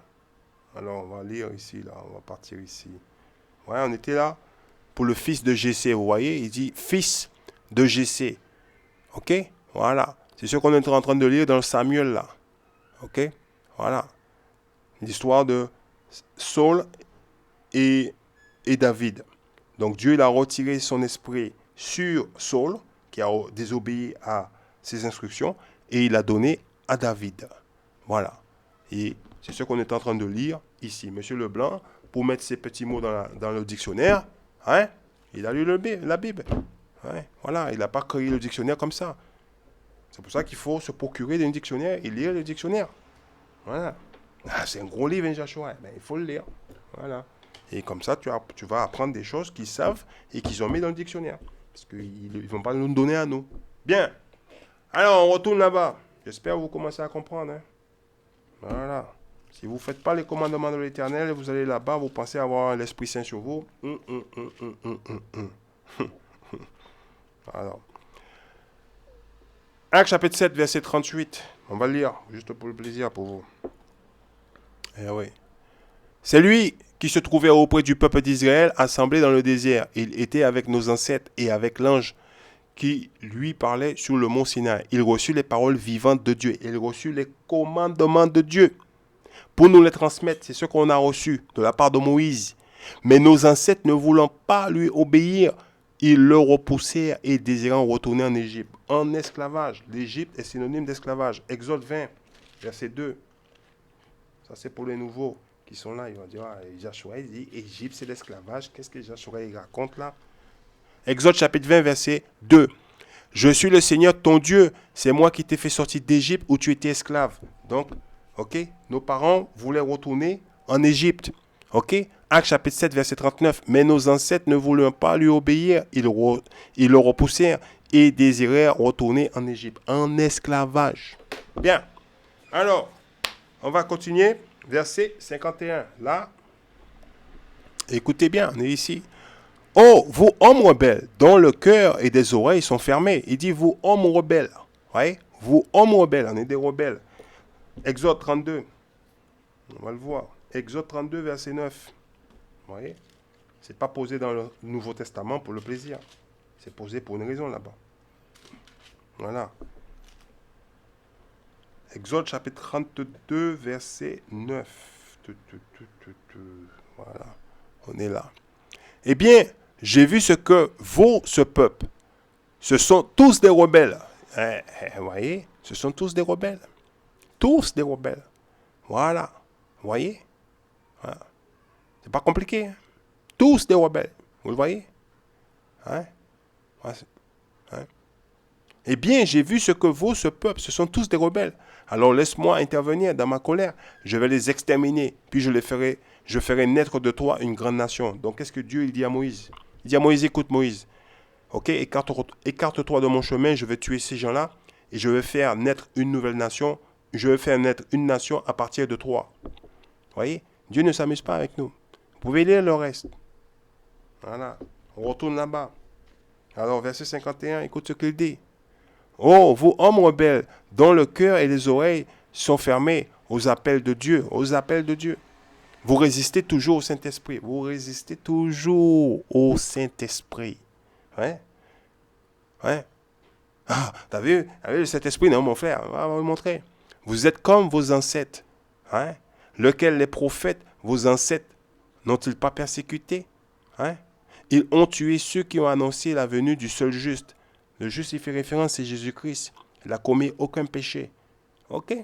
Alors, on va lire ici, là. On va partir ici. Ouais, on était là pour le fils de Jessé. Vous voyez, il dit fils de Jessé. Ok? Voilà. C'est ce qu'on est en train de lire dans le Samuel, là. Ok? Voilà. L'histoire de Saul et David. Donc Dieu il a retiré son esprit sur Saul, qui a désobéi à ses instructions, et il a donné à David. Voilà. Et c'est ce qu'on est en train de lire ici. Monsieur Leblanc, pour mettre ces petits mots dans le dictionnaire, hein, il a lu la Bible. Ouais, voilà, il n'a pas créé le dictionnaire comme ça. C'est pour ça qu'il faut se procurer un dictionnaire et lire le dictionnaire. Voilà. Ah, c'est un gros livre, hein, Joshua. Ben, il faut le lire. Voilà. Et comme ça, tu vas apprendre des choses qu'ils savent et qu'ils ont mis dans le dictionnaire. Parce qu'ils ne vont pas nous donner à nous. Bien. Alors, on retourne là-bas. J'espère que vous commencez à comprendre. Hein. Voilà. Si vous ne faites pas les commandements de l'Éternel, vous allez là-bas, vous pensez avoir l'Esprit Saint sur vous. Alors. Actes chapitre 7, verset 38. On va le lire, juste pour le plaisir pour vous. Eh oui. C'est lui qui se trouvait auprès du peuple d'Israël, assemblé dans le désert. Il était avec nos ancêtres et avec l'ange qui lui parlait sur le mont Sinaï. Il reçut les paroles vivantes de Dieu. Il reçut les commandements de Dieu pour nous les transmettre. C'est ce qu'on a reçu de la part de Moïse. Mais nos ancêtres, ne voulant pas lui obéir, ils le repoussèrent et désirant retourner en Égypte, en esclavage. L'Égypte est synonyme d'esclavage. Exode 20, verset 2. Ça, c'est pour les nouveaux qui sont là. Ils vont dire, ah, Joshua, il dit, Égypte, c'est l'esclavage. Qu'est-ce que Joshua il raconte là? Exode chapitre 20, verset 2. Je suis le Seigneur ton Dieu. C'est moi qui t'ai fait sortir d'Égypte où tu étais esclave. Donc, ok, nos parents voulaient retourner en Égypte. Ok, Actes chapitre 7, verset 39. Mais nos ancêtres ne voulaient pas lui obéir. Ils le repoussèrent et désirèrent retourner en Égypte, en esclavage. Bien. Alors, on va continuer. Verset 51. Là, écoutez bien, on est ici. Oh, vous hommes rebelles, dont le cœur et des oreilles sont fermés. Il dit, vous hommes rebelles. Ouais? Vous hommes rebelles, on est des rebelles. Exode 32. On va le voir. Exode 32, verset 9. Vous voyez? Ce n'est pas posé dans le Nouveau Testament pour le plaisir. C'est posé pour une raison là-bas. Voilà. Exode chapitre 32, verset 9. Voilà. On est là. Eh bien, j'ai vu ce que vaut ce peuple. Ce sont tous des rebelles. Vous voyez? Ce sont tous des rebelles. Tous des rebelles. Voilà. Vous voyez? Voilà. C'est pas compliqué. Hein? Tous des rebelles. Vous le voyez? Hein? Hein? Eh bien, j'ai vu ce que vaut ce peuple. Ce sont tous des rebelles. Alors laisse-moi intervenir dans ma colère. Je vais les exterminer. Puis je ferai naître de toi une grande nation. Donc qu'est-ce que Dieu il dit à Moïse? Il dit à Moïse, écoute Moïse. Ok, écarte-toi de mon chemin. Je vais tuer ces gens-là. Et je vais faire naître une nouvelle nation. Je vais faire naître une nation à partir de toi. Vous voyez? Dieu ne s'amuse pas avec nous. Vous pouvez lire le reste. Voilà. On retourne là-bas. Alors, verset 51, écoute ce qu'il dit. Oh, vous hommes rebelles, dont le cœur et les oreilles sont fermés aux appels de Dieu, aux appels de Dieu. Vous résistez toujours au Saint-Esprit. Vous résistez toujours au Saint-Esprit. Ouais? Ouais? Ah, t'as vu le Saint-Esprit? Non, mon frère, on va vous montrer. Vous êtes comme vos ancêtres. Hein? Lequel les prophètes, vos ancêtres, n'ont-ils pas persécuté? Hein? Ils ont tué ceux qui ont annoncé la venue du seul juste. Le juste, il fait référence à Jésus-Christ. Il n'a commis aucun péché. Ok?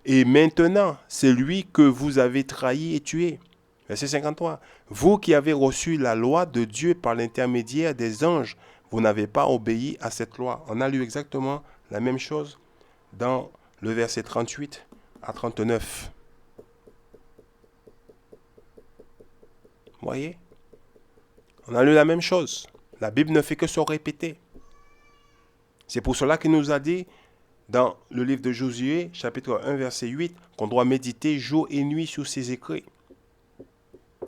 Et maintenant, c'est lui que vous avez trahi et tué. Verset 53. Vous qui avez reçu la loi de Dieu par l'intermédiaire des anges, vous n'avez pas obéi à cette loi. On a lu exactement la même chose dans le verset 38 à 39. Vous voyez? On a lu la même chose. La Bible ne fait que se répéter. C'est pour cela qu'il nous a dit dans le livre de Josué, chapitre 1, verset 8, qu'on doit méditer jour et nuit sur ses écrits.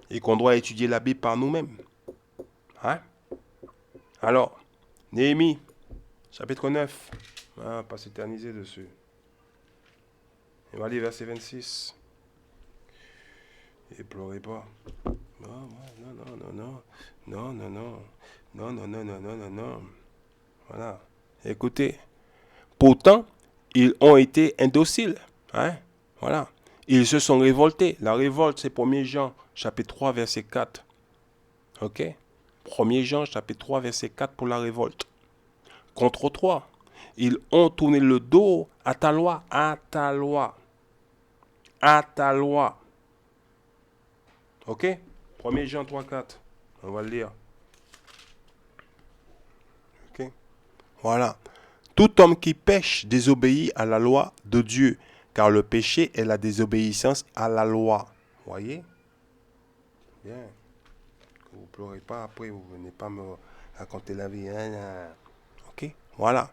Et qu'on doit étudier la Bible par nous-mêmes. Hein? Alors, Néhémie, chapitre 9. Pas s'éterniser dessus. On va lire verset 26. Et pleurez pas. Non. Voilà. Écoutez. Pourtant, ils ont été indociles. Hein? Voilà. Ils se sont révoltés. La révolte, c'est 1 Jean, chapitre 3, verset 4. Ok? 1er Jean, chapitre 3, verset 4 pour la révolte. Contre toi, ils ont tourné le dos à ta loi, à ta loi, à ta loi. Ok? 1er Jean 3, 4. On va le lire. Ok? Voilà. Tout homme qui pêche désobéit à la loi de Dieu, car le péché est la désobéissance à la loi. Voyez? Bien. Que vous ne pleurez pas après, vous ne venez pas me raconter la vie. Ok? Voilà.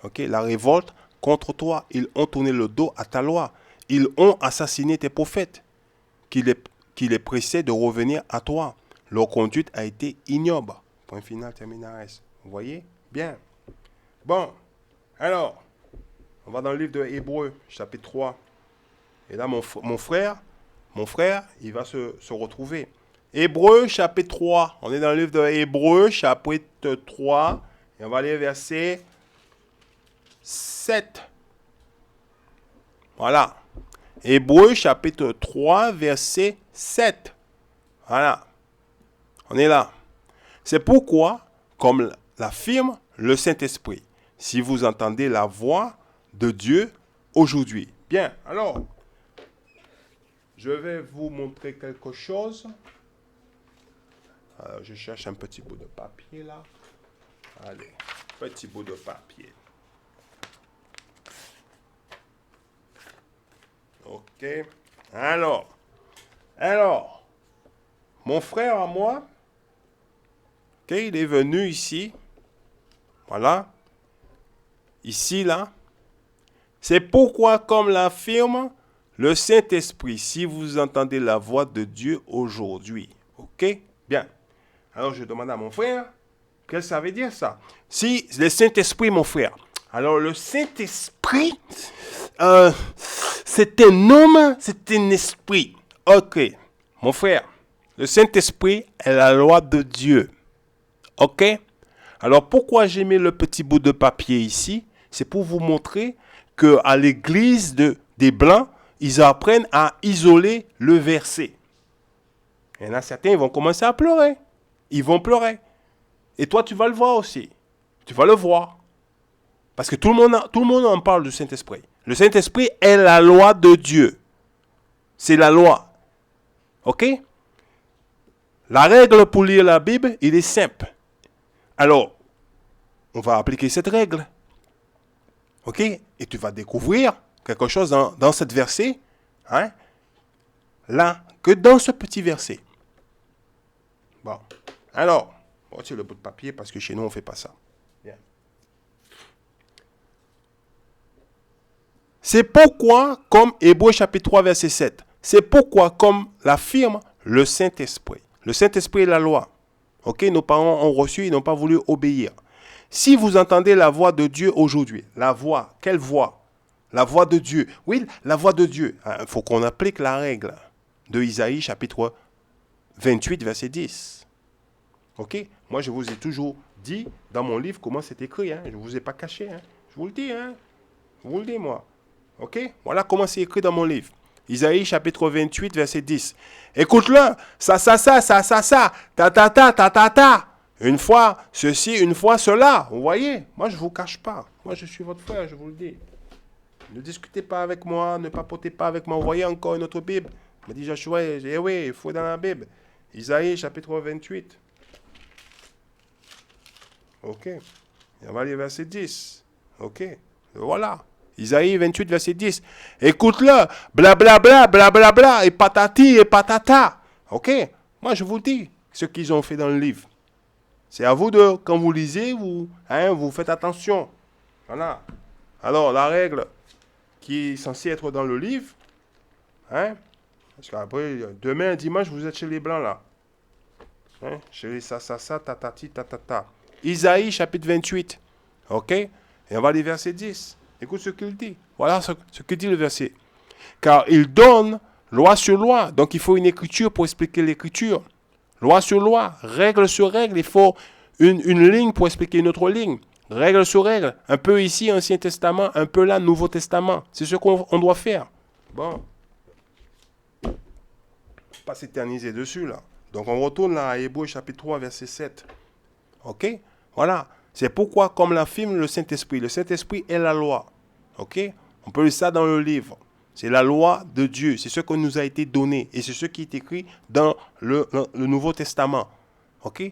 Ok? La révolte contre toi. Ils ont tourné le dos à ta loi. Ils ont assassiné tes prophètes qui les pressaient de revenir à toi. Leur conduite a été ignoble. Point final, terminaris. Vous voyez? Bien. Bon. Alors, on va dans le livre de Hébreux, chapitre 3. Et là, mon frère, il va se retrouver. Hébreux, chapitre 3. On est dans le livre de Hébreux, chapitre 3. Et on va aller verset 7. Voilà. Hébreux, chapitre 3, verset 7. Voilà. On est là. C'est pourquoi, comme l'affirme le Saint-Esprit, si vous entendez la voix de Dieu aujourd'hui. Bien, alors, je vais vous montrer quelque chose. Alors, je cherche un petit bout de papier là. Allez, petit bout de papier. Ok. Alors, mon frère à moi, ok, il est venu ici. Voilà. Ici, là. C'est pourquoi, comme l'affirme le Saint-Esprit, si vous entendez la voix de Dieu aujourd'hui. Ok? Bien. Alors, je demande à mon frère, qu'est-ce que ça veut dire ça? Si le Saint-Esprit, mon frère. Alors, le Saint-Esprit, c'est un homme, c'est un esprit. Ok. Mon frère, le Saint-Esprit est la loi de Dieu. Ok? Alors, pourquoi j'ai mis le petit bout de papier ici? C'est pour vous montrer qu'à l'église des Blancs, ils apprennent à isoler le verset. Il y en a certains, ils vont commencer à pleurer. Ils vont pleurer. Et toi, tu vas le voir aussi. Tu vas le voir. Parce que tout le monde en parle du Saint-Esprit. Le Saint-Esprit est la loi de Dieu. C'est la loi. Ok? La règle pour lire la Bible, il est simple. Alors, on va appliquer cette règle. Ok? Et tu vas découvrir quelque chose dans cette verset. Hein? Là, que dans ce petit verset. Bon. Alors, on retire le bout de papier parce que chez nous, on ne fait pas ça. Bien. C'est pourquoi, comme Hébreux chapitre 3, verset 7, c'est pourquoi, comme l'affirme le Saint-Esprit. Le Saint-Esprit est la loi. Ok? Nos parents ont reçu, ils n'ont pas voulu obéir. Si vous entendez la voix de Dieu aujourd'hui, la voix, quelle voix? La voix de Dieu. Oui, la voix de Dieu. Il faut qu'on applique la règle de Isaïe chapitre 28, verset 10. Ok? Moi, je vous ai toujours dit dans mon livre comment c'est écrit. Hein? Je ne vous ai pas caché. Hein? Je vous le dis. Hein? Je vous le dis, moi. Ok? Voilà comment c'est écrit dans mon livre. Isaïe chapitre 28, verset 10. Écoute-le. Ça, ta. Une fois ceci, une fois cela. Vous voyez? Moi, je ne vous cache pas. Moi, je suis votre frère, je vous le dis. Ne discutez pas avec moi, ne papotez pas avec moi. Vous voyez encore une autre Bible. Me dit Joshua, eh oui, il faut dans la Bible. Isaïe chapitre 28. Ok. Et on va lire verset 10. Ok. Voilà. Isaïe 28, verset 10. Écoute-le. Blablabla, et patati, et patata. Ok. Moi, je vous dis ce qu'ils ont fait dans le livre. C'est à vous de, quand vous lisez, vous faites attention. Voilà. Alors, la règle qui est censée être dans le livre, hein, parce qu'après, demain, dimanche, vous êtes chez les Blancs, là. Hein, chez les tatati, tatata. Isaïe, chapitre 28. Ok? Et on va lire verset 10. Écoute ce qu'il dit. Voilà ce que dit le verset. Car il donne loi sur loi. Donc, il faut une écriture pour expliquer l'écriture. Loi sur loi, règle sur règle. Il faut une ligne pour expliquer une autre ligne. Règle sur règle. Un peu ici, Ancien Testament, un peu là, Nouveau Testament. C'est ce qu'on doit faire. Bon. Pas s'éterniser dessus, là. Donc on retourne là à Hébreux chapitre 3, verset 7. Ok? Voilà. C'est pourquoi, comme l'affirme le Saint-Esprit est la loi. Ok? On peut lire ça dans le livre. C'est la loi de Dieu. C'est ce qui nous a été donné. Et c'est ce qui est écrit dans le Nouveau Testament. Ok?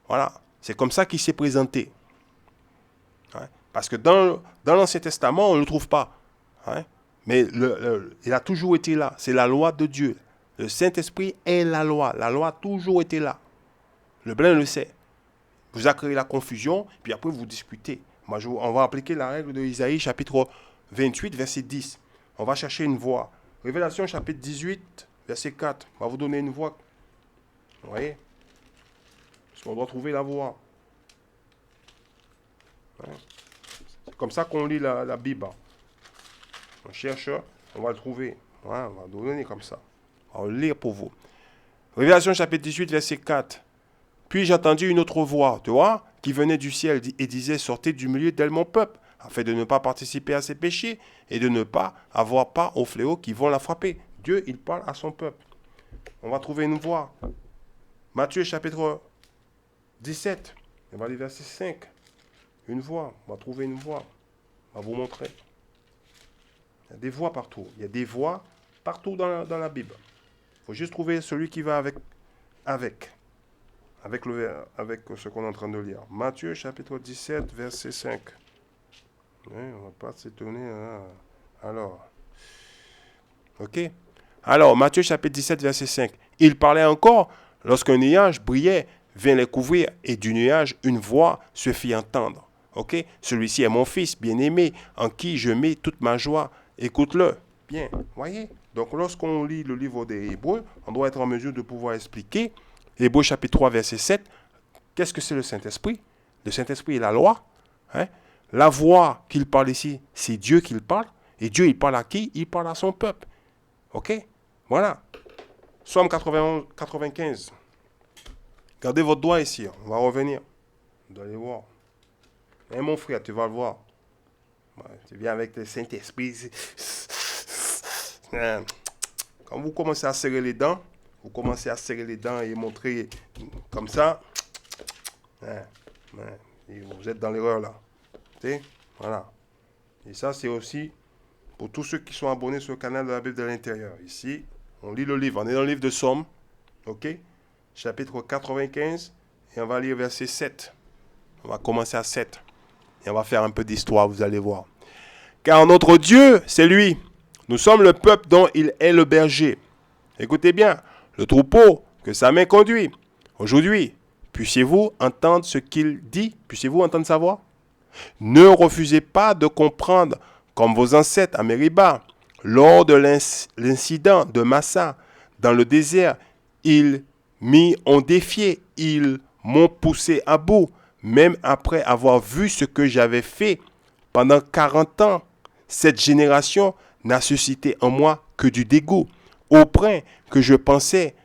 Voilà. C'est comme ça qu'il s'est présenté. Hein? Parce que dans l'Ancien Testament, on ne le trouve pas. Hein? Mais il a toujours été là. C'est la loi de Dieu. Le Saint-Esprit est la loi. La loi a toujours été là. Le blanc le sait. Vous a créé la confusion, puis après vous discutez. On va appliquer la règle de Isaïe, chapitre 28, verset 10. On va chercher une voie. Révélation, chapitre 18, verset 4. On va vous donner une voie. Vous voyez? Parce qu'on doit trouver la voie. C'est comme ça qu'on lit la Bible. On cherche, on va le trouver. On va le donner comme ça. On va le lire pour vous. Révélation, chapitre 18, verset 4. Puis j'ai entendu une autre voix, tu vois, qui venait du ciel et disait, sortez du milieu d'elle mon peuple, afin de ne pas participer à ses péchés et de ne pas avoir part aux fléaux qui vont la frapper. Dieu, il parle à son peuple. On va trouver une voix. Matthieu chapitre 17, on va lire verset 5. Une voix, on va trouver une voix. On va vous montrer. Il y a des voix partout. Il y a des voix partout dans la Bible. Il faut juste trouver celui qui va avec ce qu'on est en train de lire. Matthieu chapitre 17, verset 5. On ne va pas s'étonner. Alors. Ok. Alors, Matthieu chapitre 17, verset 5. Il parlait encore lorsqu'un nuage brillait, vint les couvrir, et du nuage, une voix se fit entendre. Ok. Celui-ci est mon fils bien-aimé, en qui je mets toute ma joie. Écoute-le. Bien. Voyez. Donc, lorsqu'on lit le livre des Hébreux, on doit être en mesure de pouvoir expliquer Hébreux chapitre 3, verset 7. Qu'est-ce que c'est le Saint-Esprit? Le Saint-Esprit est la loi. Hein? La voix qu'il parle ici, c'est Dieu qui parle. Et Dieu, il parle à qui? Il parle à son peuple. OK? Voilà. Psaume 95. Gardez votre doigt ici. On va revenir. Vous allez voir. Et mon frère, tu vas le voir. Tu viens avec le Saint-Esprit. Quand vous commencez à serrer les dents, et montrer comme ça. Vous êtes dans l'erreur là. Voilà. Et ça, c'est aussi pour tous ceux qui sont abonnés sur le canal de la Bible de l'intérieur. Ici, on lit le livre. On est dans le livre de Psaume. OK? Chapitre 95. Et on va lire verset 7. On va commencer à 7. Et on va faire un peu d'histoire, vous allez voir. Car notre Dieu, c'est lui. Nous sommes le peuple dont il est le berger. Écoutez bien. Le troupeau que sa main conduit. Aujourd'hui, puissiez-vous entendre ce qu'il dit? Puissiez-vous entendre sa voix? Ne refusez pas de comprendre, comme vos ancêtres à Mériba, lors de l'incident de Massa, dans le désert, ils m'y ont défié, ils m'ont poussé à bout, même après avoir vu ce que j'avais fait pendant 40 ans. Cette génération n'a suscité en moi que du dégoût. Au point que je pensais,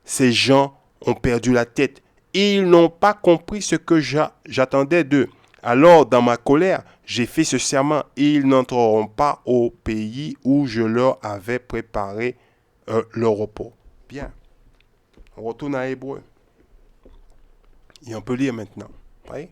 ces gens ont perdu la tête. Ils n'ont pas compris ce que j'attendais d'eux. Alors, dans ma colère, j'ai fait ce serment. Ils n'entreront pas au pays où je leur avais préparé le repos. Bien. On retourne à Hébreux. Et on peut lire maintenant. Oui?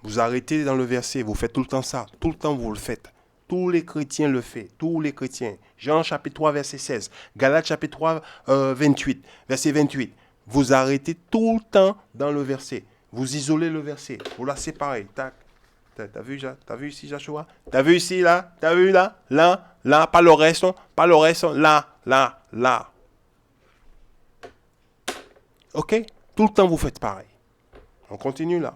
Vous arrêtez dans le verset. Vous faites tout le temps ça. Tout le temps, vous le faites. Tous les chrétiens le font. Tous les chrétiens. Jean chapitre 3, verset 16. Galates chapitre 3, 28. Verset 28. Vous arrêtez tout le temps dans le verset. Vous isolez le verset. Vous la séparez. Tac. T'as vu ici, Joshua? T'as vu ici, là? T'as vu là? Là. Pas le reste. Pas le reste. Là. OK? Tout le temps, vous faites pareil. On continue là.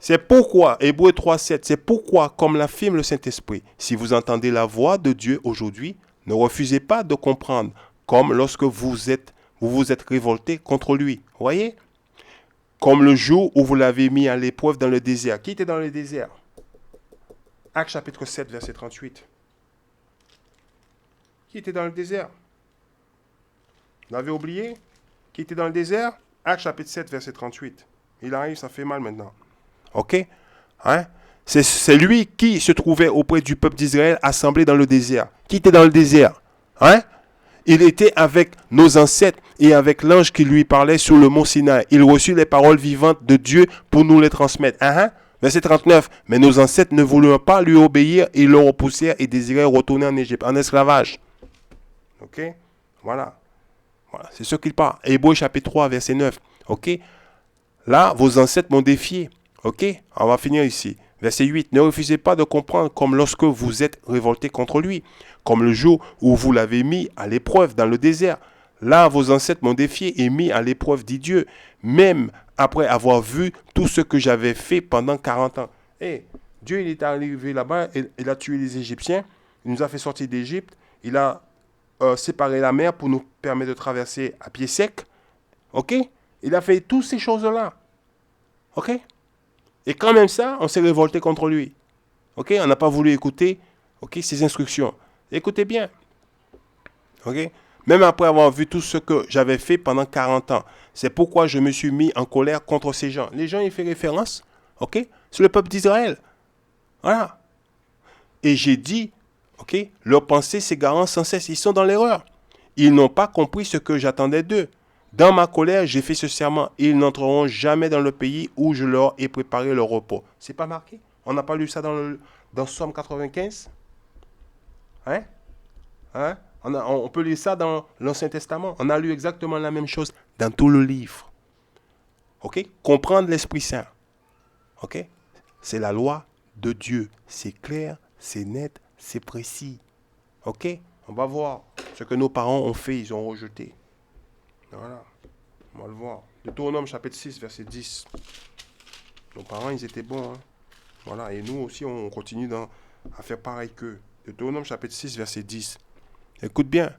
C'est pourquoi, Hébreux 3,7, c'est pourquoi, comme l'affirme le Saint-Esprit, si vous entendez la voix de Dieu aujourd'hui, ne refusez pas de comprendre, comme lorsque vous vous êtes révolté contre lui. Voyez? Comme le jour où vous l'avez mis à l'épreuve dans le désert. Qui était dans le désert? Actes chapitre 7, verset 38. Qui était dans le désert? Vous l'avez oublié? Qui était dans le désert? Actes chapitre 7, verset 38. Il arrive, ça fait mal maintenant. OK? Hein? C'est lui qui se trouvait auprès du peuple d'Israël assemblé dans le désert. Qui était dans le désert? Hein? Il était avec nos ancêtres et avec l'ange qui lui parlait sur le mont Sinaï. Il reçut les paroles vivantes de Dieu pour nous les transmettre. Verset 39. Mais nos ancêtres ne voulurent pas lui obéir, ils le repoussèrent et désirèrent retourner en Égypte, en esclavage. Ok? Voilà. Voilà. C'est ce qu'il parle. Hébreux chapitre 3, verset 9. Ok? Là, vos ancêtres m'ont défié. Ok? On va finir ici. Verset 8. Ne refusez pas de comprendre comme lorsque vous êtes révoltés contre lui, comme le jour où vous l'avez mis à l'épreuve dans le désert. Là, vos ancêtres m'ont défié et mis à l'épreuve, dit Dieu, même après avoir vu tout ce que j'avais fait pendant 40 ans. Hey, Dieu, il est arrivé là-bas, il a tué les Égyptiens, il nous a fait sortir d'Égypte, il a séparé la mer pour nous permettre de traverser à pied sec. Ok? Il a fait toutes ces choses-là. Ok? Et quand même ça, on s'est révolté contre lui. Ok? On n'a pas voulu écouter, ok, ses instructions. Écoutez bien. Ok? Même après avoir vu tout ce que j'avais fait pendant 40 ans. C'est pourquoi je me suis mis en colère contre ces gens. Les gens, ils font référence, ok? C'est le peuple d'Israël. Voilà. Et j'ai dit, ok, leurs pensées s'égarant sans cesse. Ils sont dans l'erreur. Ils n'ont pas compris ce que j'attendais d'eux. Dans ma colère, j'ai fait ce serment. Ils n'entreront jamais dans le pays où je leur ai préparé le repos. C'est pas marqué? On n'a pas lu ça dans Somme 95? Hein? Hein? On peut lire ça dans l'Ancien Testament. On a lu exactement la même chose dans tout le livre. Ok? Comprendre l'Esprit Saint. Ok? C'est la loi de Dieu. C'est clair, c'est net, c'est précis. Ok? On va voir ce que nos parents ont fait, ils ont rejeté. Voilà. On va le voir. Deutéronome chapitre 6, verset 10. Nos parents, ils étaient bons. Hein? Voilà. Et nous aussi, on continue à faire pareil qu'eux. Deutéronome chapitre 6, verset 10. Écoute bien.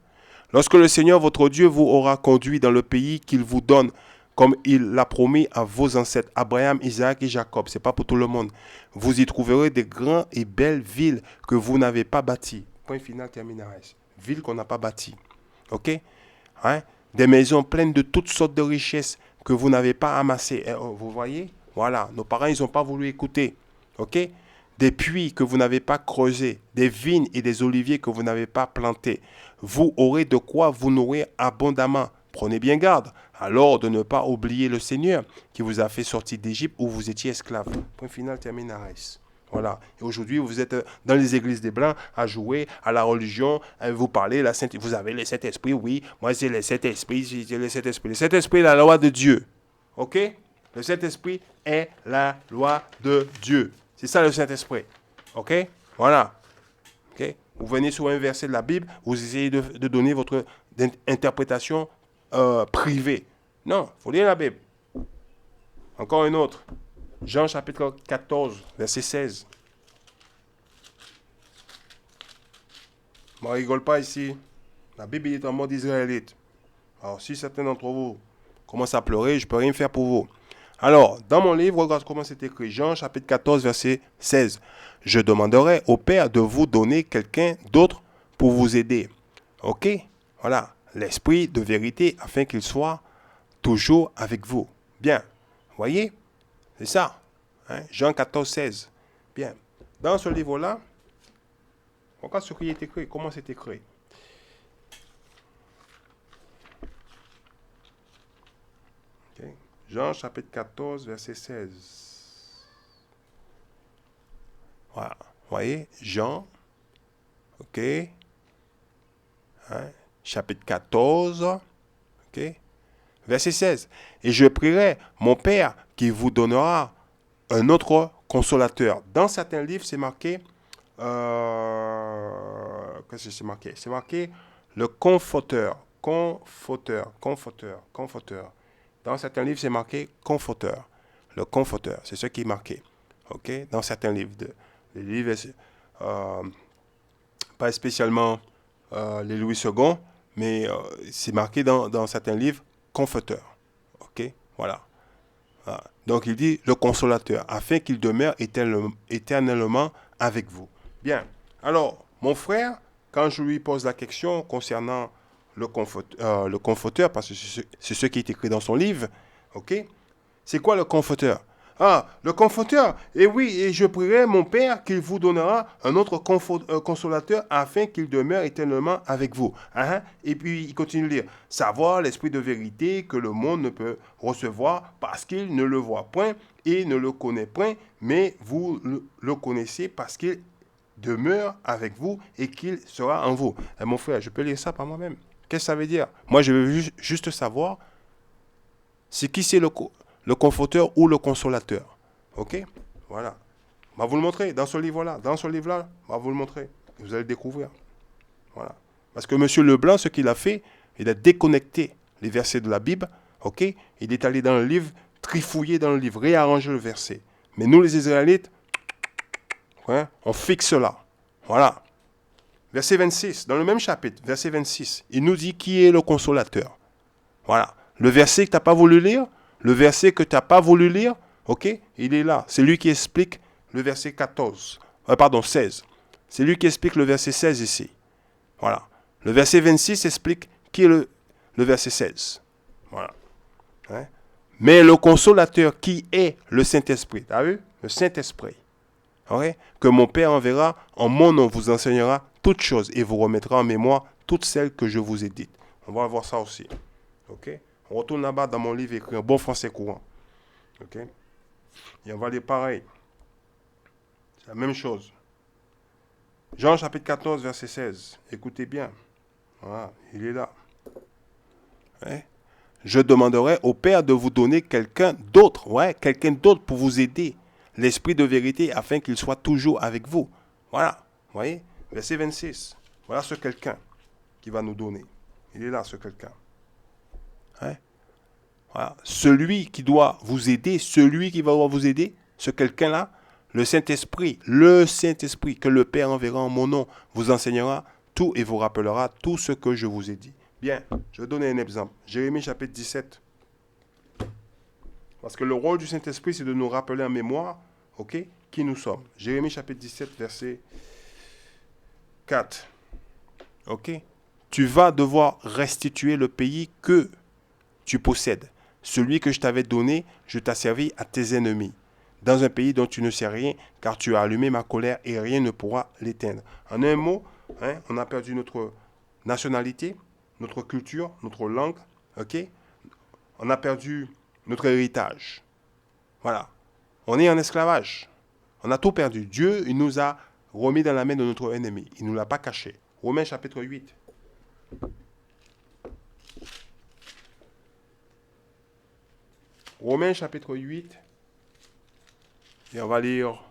Lorsque le Seigneur votre Dieu vous aura conduit dans le pays qu'il vous donne, comme il l'a promis à vos ancêtres, Abraham, Isaac et Jacob, c'est pas pour tout le monde, vous y trouverez des grandes et belles villes que vous n'avez pas bâties. Point final, terminaris. Villes qu'on n'a pas bâties. Ok? Hein? Des maisons pleines de toutes sortes de richesses que vous n'avez pas amassées. Vous voyez? Voilà. Nos parents, ils n'ont pas voulu écouter. Ok? Des puits que vous n'avez pas creusés, des vignes et des oliviers que vous n'avez pas plantés. Vous aurez de quoi vous nourrir abondamment. Prenez bien garde, alors de ne pas oublier le Seigneur qui vous a fait sortir d'Égypte où vous étiez esclaves. Point final, terminaris. Voilà. Et aujourd'hui, vous êtes dans les églises des Blancs à jouer à la religion, vous parlez, vous avez le Saint-Esprit, oui, moi c'est le Saint-Esprit, j'ai le Saint-Esprit. Le Saint-Esprit est la loi de Dieu. Ok? Le Saint-Esprit est la loi de Dieu. C'est ça le Saint-Esprit. Ok? Voilà. Ok? Vous venez sur un verset de la Bible, vous essayez de donner votre interprétation privée. Non, il faut lire la Bible. Encore une autre. Jean chapitre 14, verset 16. On ne rigole pas ici. La Bible est en mode israélite. Alors, si certains d'entre vous commencent à pleurer, je ne peux rien faire pour vous. Alors, dans mon livre, regarde comment c'est écrit. Jean chapitre 14, verset 16. Je demanderai au Père de vous donner quelqu'un d'autre pour vous aider. Ok? Voilà. L'esprit de vérité afin qu'il soit toujours avec vous. Bien. Voyez? C'est ça. Hein? Jean 14, 16. Bien. Dans ce livre-là, regarde ce qui est écrit. Comment c'est écrit. Okay. Jean chapitre 14, verset 16. Voilà. Voyez? Jean. OK. Hein? Chapitre 14. OK. Verset 16. Et je prierai mon Père qui vous donnera un autre consolateur. Dans certains livres, c'est marqué... qu'est-ce que c'est marqué? C'est marqué le conforteur. Conforteur. Dans certains livres, c'est marqué conforteur. Le conforteur, c'est ce qui est marqué. OK? Dans certains livres. Les livres, pas spécialement les Louis II, mais c'est marqué dans certains livres conforteur. OK? Voilà. Donc il dit le consolateur, afin qu'il demeure éternellement avec vous. Bien. Alors, mon frère, quand je lui pose la question concernant le conforteur, parce que c'est ce qui est écrit dans son livre, ok? C'est quoi le conforteur? Ah, le Conforteur. Et oui, et je prierai mon Père qu'il vous donnera un autre consolateur afin qu'il demeure éternellement avec vous. Hein? Et puis il continue de lire. Savoir l'esprit de vérité que le monde ne peut recevoir parce qu'il ne le voit point et ne le connaît point, mais vous le connaissez parce qu'il demeure avec vous et qu'il sera en vous. Et mon frère, je peux lire ça par moi-même. Qu'est-ce que ça veut dire? Moi, je veux juste savoir c'est qui c'est le conforteur ou le consolateur. Ok? Voilà. On va vous le montrer dans ce livre-là. Dans ce livre-là, on va vous le montrer. Vous allez le découvrir. Voilà. Parce que M. Leblanc, ce qu'il a fait, il a déconnecté les versets de la Bible. Ok? Il est allé dans le livre, trifouiller dans le livre, réarranger le verset. Mais nous, les Israélites, ouais, on fixe là. Voilà. Verset 26, dans le même chapitre, verset 26, il nous dit qui est le consolateur. Voilà. Le verset que tu n'as pas voulu lire, le verset que tu n'as pas voulu lire, ok, il est là. C'est lui qui explique le verset 16. C'est lui qui explique le verset 16 ici. Voilà. Le verset 26 explique qui est le verset 16. Voilà. Hein? Mais le consolateur qui est le Saint-Esprit, tu as vu? Le Saint-Esprit. Okay? Que mon Père enverra en mon nom vous enseignera toutes choses et vous remettra en mémoire toutes celles que je vous ai dites. On va voir ça aussi. Ok? On retourne là-bas dans mon livre écrit en bon français courant. Ok? Et on va lire pareil. C'est la même chose. Jean chapitre 14, verset 16. Écoutez bien. Voilà, il est là. Hein? Je demanderai au Père de vous donner quelqu'un d'autre. Ouais, quelqu'un d'autre pour vous aider. L'esprit de vérité afin qu'il soit toujours avec vous. Voilà. Vous voyez? Verset 26. Voilà ce quelqu'un qui va nous donner. Il est là, ce quelqu'un. Hein? Voilà. Celui qui doit vous aider, celui qui va vous aider, ce quelqu'un-là, le Saint-Esprit, que le Père enverra en mon nom, vous enseignera tout et vous rappellera tout ce que je vous ai dit. Bien, je vais donner un exemple. Jérémie chapitre 17. Parce que le rôle du Saint-Esprit, c'est de nous rappeler en mémoire, ok, qui nous sommes. Jérémie chapitre 17, verset 4. Ok. Tu vas devoir restituer le pays que tu possèdes. Celui que je t'avais donné, je t'ai servi à tes ennemis. Dans un pays dont tu ne sais rien, car tu as allumé ma colère et rien ne pourra l'éteindre. En un mot, hein, on a perdu notre nationalité, notre culture, notre langue, ok? On a perdu notre héritage. Voilà. On est en esclavage. On a tout perdu. Dieu, il nous a remis dans la main de notre ennemi. Il ne nous l'a pas caché. Romains chapitre 8. Romains chapitre 8. Et on va lire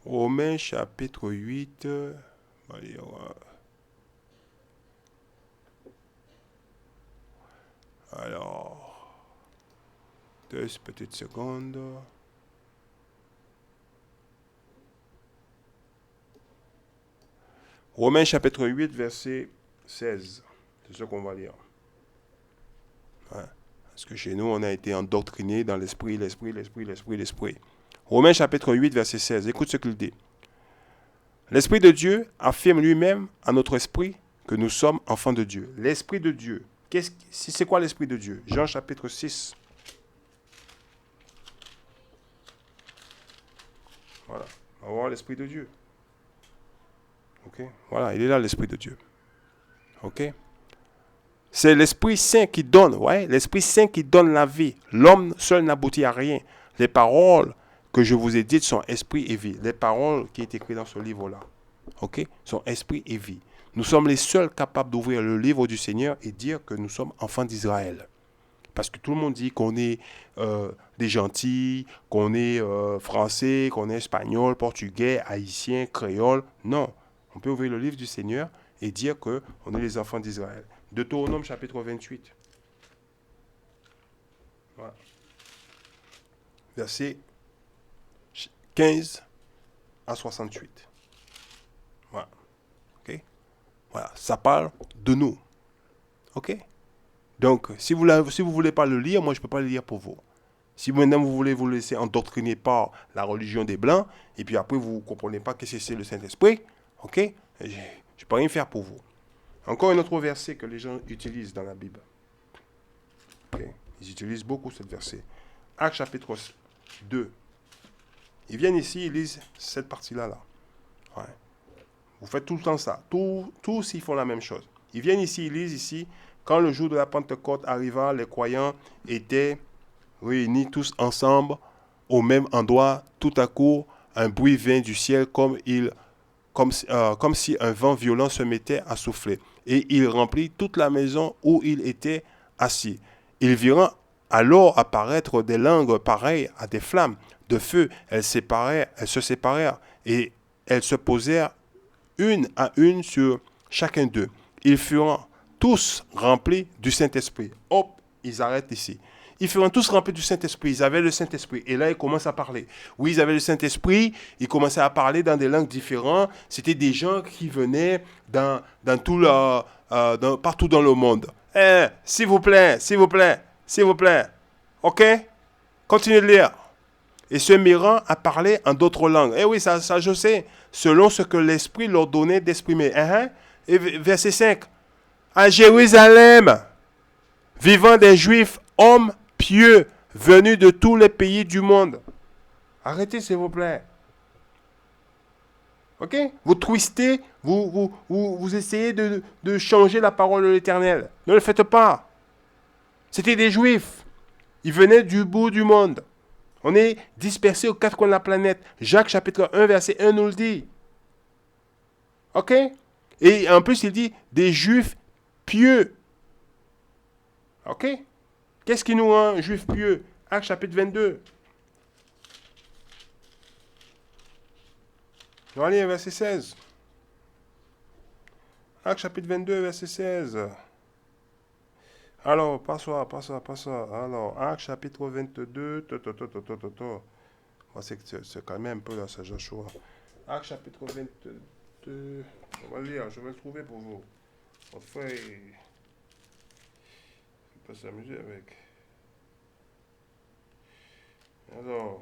Romains chapitre 8. On va lire, alors, 2 petites secondes. Romains chapitre 8, verset 16. C'est ce qu'on va lire. Ouais. Parce que chez nous, on a été endoctrinés dans l'esprit. Romains chapitre 8, verset 16. Écoute ce qu'il dit. L'Esprit de Dieu affirme lui-même à notre esprit que nous sommes enfants de Dieu. L'Esprit de Dieu. C'est quoi l'Esprit de Dieu? Jean chapitre 6. Voilà. On va voir l'Esprit de Dieu. Ok. Voilà, il est là l'Esprit de Dieu. Ok. C'est l'Esprit Saint qui donne, ouais, l'Esprit Saint qui donne la vie. L'homme seul n'aboutit à rien. Les paroles que je vous ai dites sont esprit et vie. Les paroles qui sont écrites dans ce livre-là, ok, sont esprit et vie. Nous sommes les seuls capables d'ouvrir le livre du Seigneur et dire que nous sommes enfants d'Israël. Parce que tout le monde dit qu'on est des gentils, qu'on est français, qu'on est espagnol, portugais, haïtien, créole. Non, on peut ouvrir le livre du Seigneur et dire qu'on est les enfants d'Israël. Deutéronome chapitre 28. Voilà. Verset 15 à 68. Voilà. Ok. Voilà. Ça parle de nous. Ok. Donc, si vous ne voulez pas le lire, moi, je ne peux pas le lire pour vous. Si maintenant vous voulez vous laisser endoctriner par la religion des Blancs, et puis après vous ne comprenez pas que c'est le Saint-Esprit, ok, je ne peux rien faire pour vous. Encore un autre verset que les gens utilisent dans la Bible. Okay. Ils utilisent beaucoup ce verset. Actes chapitre 2. Ils viennent ici, ils lisent cette partie-là. Là. Ouais. Vous faites tout le temps ça. Tous, ils font la même chose. Ils viennent ici, ils lisent ici. Quand le jour de la Pentecôte arriva, les croyants étaient réunis tous ensemble au même endroit. Tout à coup, un bruit vint du ciel comme si un vent violent se mettait à souffler. Et il remplit toute la maison où il était assis. Ils virent alors apparaître des langues pareilles à des flammes de feu. Elles se séparèrent et elles se posèrent une à une sur chacun d'eux. Ils furent tous remplis du Saint-Esprit. Hop, ils arrêtent ici. Ils furent tous remplis du Saint-Esprit. Ils avaient le Saint-Esprit. Et là, ils commencent à parler. Oui, ils avaient le Saint-Esprit. Ils commençaient à parler dans des langues différentes. C'était des gens qui venaient partout dans le monde. S'il vous plaît. OK? Continuez de lire. Et se mirant à parler en d'autres langues. Eh oui, ça je sais. Selon ce que l'Esprit leur donnait d'exprimer. Et verset 5. À Jérusalem, vivant des Juifs, hommes pieux, venus de tous les pays du monde. Arrêtez, s'il vous plaît. Ok? Vous twistez, vous essayez de changer la parole de l'Éternel. Ne le faites pas. C'était des Juifs. Ils venaient du bout du monde. On est dispersés aux quatre coins de la planète. Jacques chapitre 1, verset 1 nous le dit. Ok? Et en plus, il dit des Juifs pieux. Ok? Qu'est-ce qui nous rend juifs pieux? Actes chapitre 22. On va lire verset 16. Actes chapitre 22, verset 16. Alors, pas ça. Alors, Actes chapitre 22. C'est quand même un peu là, ça, Joshua. Actes chapitre 22. On va lire, je vais le trouver pour vous. Enfin, on peut s'amuser avec. Alors.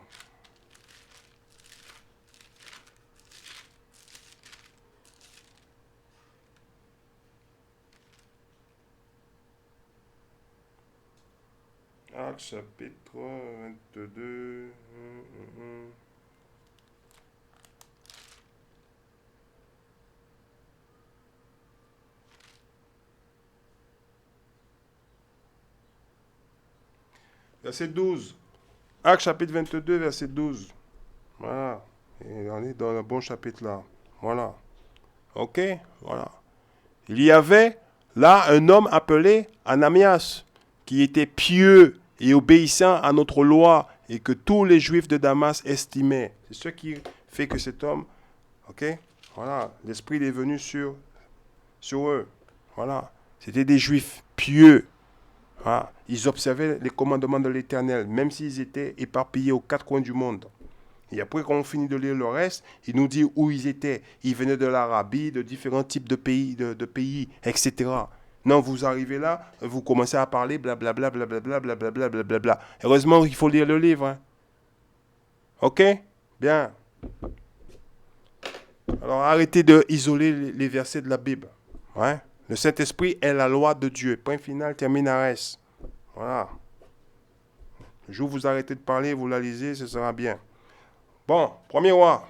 Actes chapitre 22. Verset 12. Actes chapitre 22, verset 12. Voilà. Et on est dans le bon chapitre là. Voilà. Ok? Voilà. Il y avait là un homme appelé Ananias, qui était pieux et obéissant à notre loi et que tous les Juifs de Damas estimaient. C'est ce qui fait que cet homme, ok? Voilà. L'Esprit est venu sur eux. Voilà. C'était des Juifs pieux. Ah, ils observaient les commandements de l'Éternel, même s'ils étaient éparpillés aux quatre coins du monde. Et après, quand on finit de lire le reste, il nous dit où ils étaient. Ils venaient de l'Arabie, de différents types de pays, etc. Non, vous arrivez là, vous commencez à parler, blablabla, blablabla, blablabla, blablabla. Heureusement, il faut lire le livre. Hein. Ok? Bien. Alors, arrêtez d'isoler les versets de la Bible. Ouais? Le Saint-Esprit est la loi de Dieu. Point final, terminares. Voilà. Le jour où vous arrêtez de parler, vous la lisez, ce sera bien. Bon, premier roi.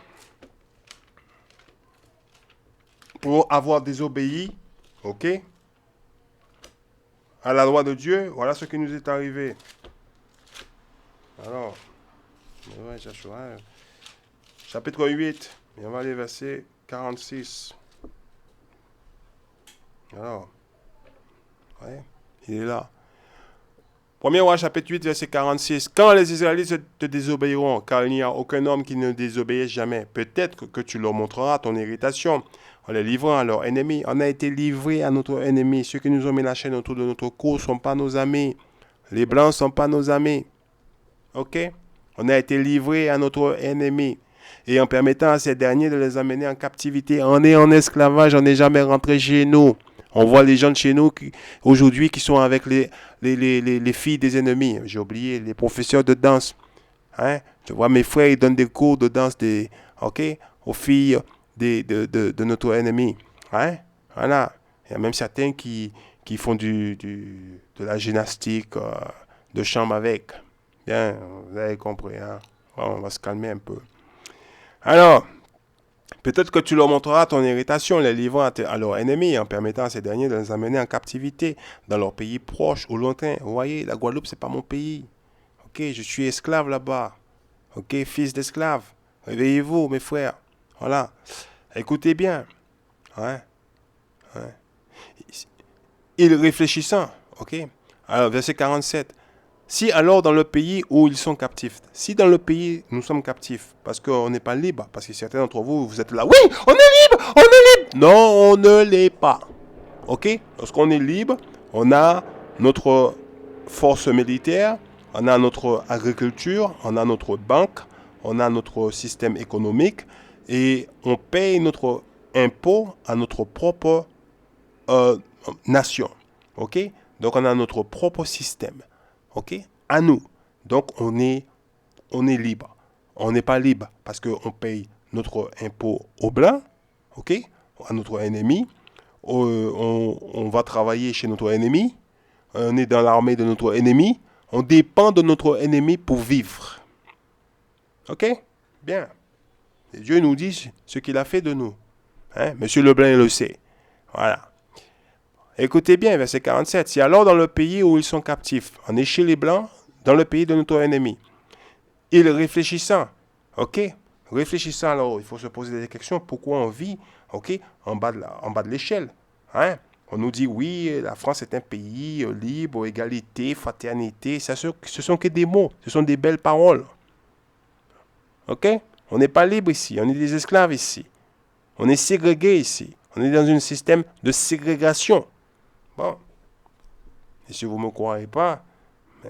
Pour avoir désobéi, ok, à la loi de Dieu, voilà ce qui nous est arrivé. Alors, chapitre 8, on va aller verset 46. Alors, ouais, il est là. Premier roi, chapitre 8, verset 46. Quand les Israélites te désobéiront, car il n'y a aucun homme qui ne désobéisse jamais, peut-être que tu leur montreras ton irritation en les livrant à leurs ennemis. On a été livrés à notre ennemi. Ceux qui nous ont mis la chaîne autour de notre cou ne sont pas nos amis. Les Blancs ne sont pas nos amis. Ok? On a été livrés à notre ennemi. Et en permettant à ces derniers de les amener en captivité, on est en esclavage, on n'est jamais rentré chez nous. On voit les gens de chez nous aujourd'hui qui sont avec les filles des ennemis. J'ai oublié, les professeurs de danse. Hein? Je vois mes frères, ils donnent des cours de danse aux filles de notre ennemi. Hein? Voilà. Il y a même certains qui font de la gymnastique de chambre avec. Bien, vous avez compris. Hein? Bon, on va se calmer un peu. Alors, peut-être que tu leur montreras ton irritation, les livrant à leurs ennemis, en permettant à ces derniers de les amener en captivité dans leur pays proche ou lointain. Vous voyez, la Guadeloupe, c'est pas mon pays. Ok, je suis esclave là-bas. Ok, fils d'esclave. Réveillez-vous, mes frères. Voilà. Écoutez bien. Ouais. Ouais. Il réfléchissant. Ok. Alors, verset 47. Si alors dans le pays où ils sont captifs, si dans le pays nous sommes captifs, parce qu'on n'est pas libre, parce que certains d'entre vous, vous êtes là, oui, on est libre, on est libre. Non, on ne l'est pas. Ok? Lorsqu'on est libre, on a notre force militaire, on a notre agriculture, on a notre banque, on a notre système économique et on paye notre impôt à notre propre nation. Ok? Donc on a notre propre système. Ok? À nous. Donc on est libre. On n'est pas libre parce qu'on paye notre impôt au blanc. Ok? À notre ennemi. On va travailler chez notre ennemi. On est dans l'armée de notre ennemi. On dépend de notre ennemi pour vivre. Ok? Bien. Et Dieu nous dit ce qu'il a fait de nous. Hein? Monsieur Leblanc le sait. Voilà. Écoutez bien, verset 47. Si alors dans le pays où ils sont captifs, on est chez les Blancs, dans le pays de notre ennemi, ils réfléchissant, ok? Réfléchissant, alors il faut se poser des questions. Pourquoi on vit, ok, en bas de l'échelle? Hein? On nous dit, oui, la France est un pays libre, égalité, fraternité. Ce sont que des mots, ce sont des belles paroles. Ok? On n'est pas libre ici, on est des esclaves ici. On est ségrégés ici. On est dans un système de ségrégation. Bon. Et si vous ne me croyez pas,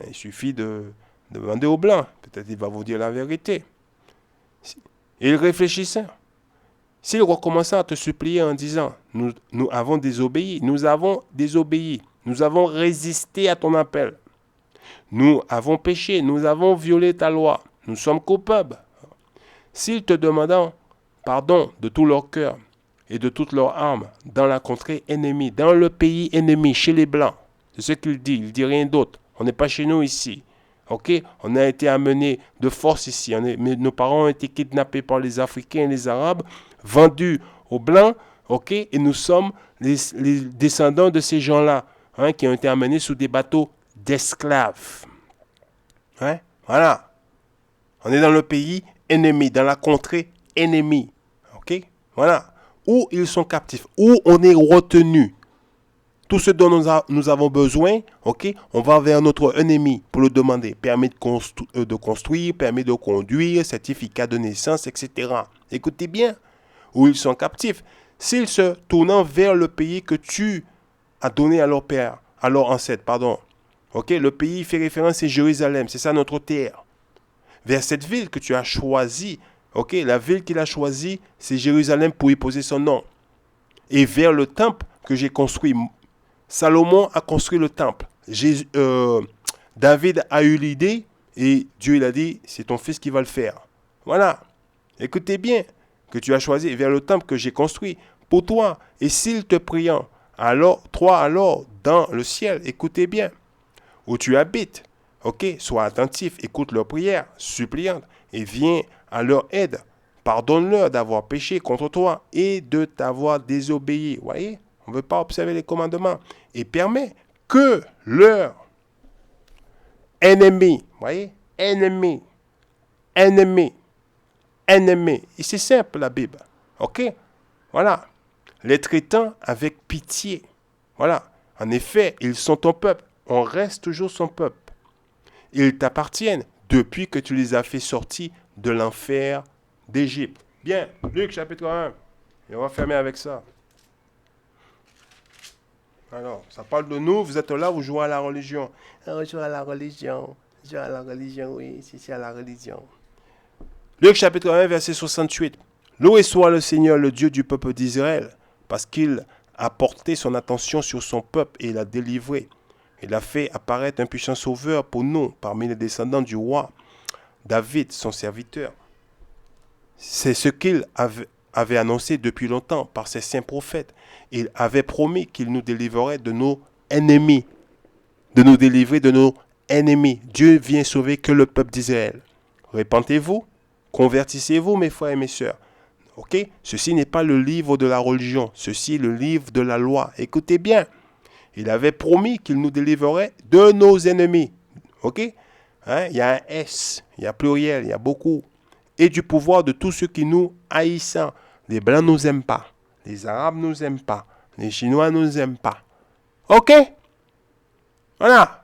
il suffit de demander au blanc. Peut-être il va vous dire la vérité. Il réfléchissait. S'il recommençait à te supplier en disant, nous avons désobéi, nous avons désobéi, nous avons résisté à ton appel, nous avons péché, nous avons violé ta loi, nous sommes coupables. S'ils te demandant pardon de tout leur cœur et de toutes leurs armes dans la contrée ennemie, dans le pays ennemi, chez les Blancs, c'est ce qu'il dit, il dit rien d'autre. On n'est pas chez nous ici. Ok, on a été amenés de force ici. Nos parents ont été kidnappés par les Africains et les Arabes, vendus aux Blancs. Ok, et nous sommes les descendants de ces gens-là, hein, qui ont été amenés sous des bateaux d'esclaves. Hein? Voilà. On est dans le pays ennemi, dans la contrée ennemie. Ok, voilà. Où ils sont captifs, où on est retenu. Tout ce dont nous avons besoin, ok, on va vers notre ennemi pour le demander. Permis de construire, permis de conduire, certificat de naissance, etc. Écoutez bien, où ils sont captifs. S'ils se tournent vers le pays que tu as donné à leur père, à leur ancêtre, pardon. Ok, le pays fait référence à Jérusalem, c'est ça notre terre. Vers cette ville que tu as choisie, ok, la ville qu'il a choisie, c'est Jérusalem pour y poser son nom. Et vers le temple que j'ai construit. Salomon a construit le temple. David a eu l'idée et Dieu il a dit, c'est ton fils qui va le faire. Voilà. Écoutez bien, que tu as choisi vers le temple que j'ai construit pour toi. Et s'il te priant, alors, dans le ciel, écoutez bien, où tu habites, ok, sois attentif, écoute leurs prières, suppliantes, et viens à leur aide. Pardonne-leur d'avoir péché contre toi et de t'avoir désobéi. Vous voyez? On ne veut pas observer les commandements. Et permet que leur ennemi, voyez, ennemi. Et c'est simple la Bible. Ok? Voilà. Les traitant avec pitié. Voilà. En effet, ils sont ton peuple. On reste toujours son peuple. Ils t'appartiennent depuis que tu les as fait sortir de l'enfer d'Égypte. Bien, Luc chapitre 1. Et on va fermer avec ça. Alors, ça parle de nous, vous êtes là, vous jouez à la religion. Je joue à la religion. Je joue à la religion, oui, c'est à la religion. Luc chapitre 1, verset 68. Loué soit le Seigneur, le Dieu du peuple d'Israël, parce qu'il a porté son attention sur son peuple et l'a délivré. Il a fait apparaître un puissant sauveur pour nous parmi les descendants du roi David, son serviteur. C'est ce qu'il avait annoncé depuis longtemps par ses saints prophètes. Il avait promis qu'il nous délivrerait de nos ennemis, de nous délivrer de nos ennemis. Dieu vient sauver que le peuple d'Israël. Repentez-vous, convertissez-vous, mes frères et mes sœurs. Ok? Ceci n'est pas le livre de la religion, ceci est le livre de la loi. Écoutez bien, il avait promis qu'il nous délivrerait de nos ennemis. Ok? Hein? Il y a un S, il y a pluriel, il y a beaucoup. Et du pouvoir de tous ceux qui nous haïssent. Les Blancs ne nous aiment pas, les Arabes ne nous aiment pas, les Chinois ne nous aiment pas. Ok? Voilà.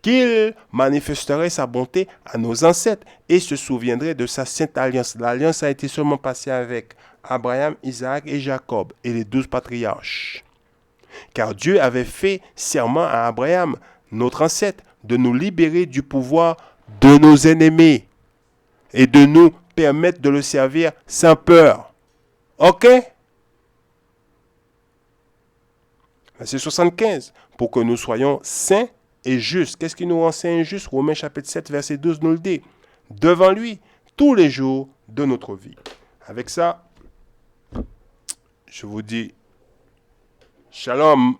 Qu'il manifesterait sa bonté à nos ancêtres et se souviendrait de sa sainte alliance. L'alliance a été seulement passée avec Abraham, Isaac et Jacob et les 12 patriarches. Car Dieu avait fait serment à Abraham, notre ancêtre, de nous libérer du pouvoir de nos ennemis et de nous permettre de le servir sans peur. Ok? Verset 75. Pour que nous soyons saints et justes. Qu'est-ce qui nous rend saints et justes? Romains chapitre 7, verset 12 nous le dit. Devant lui, tous les jours de notre vie. Avec ça, je vous dis shalom.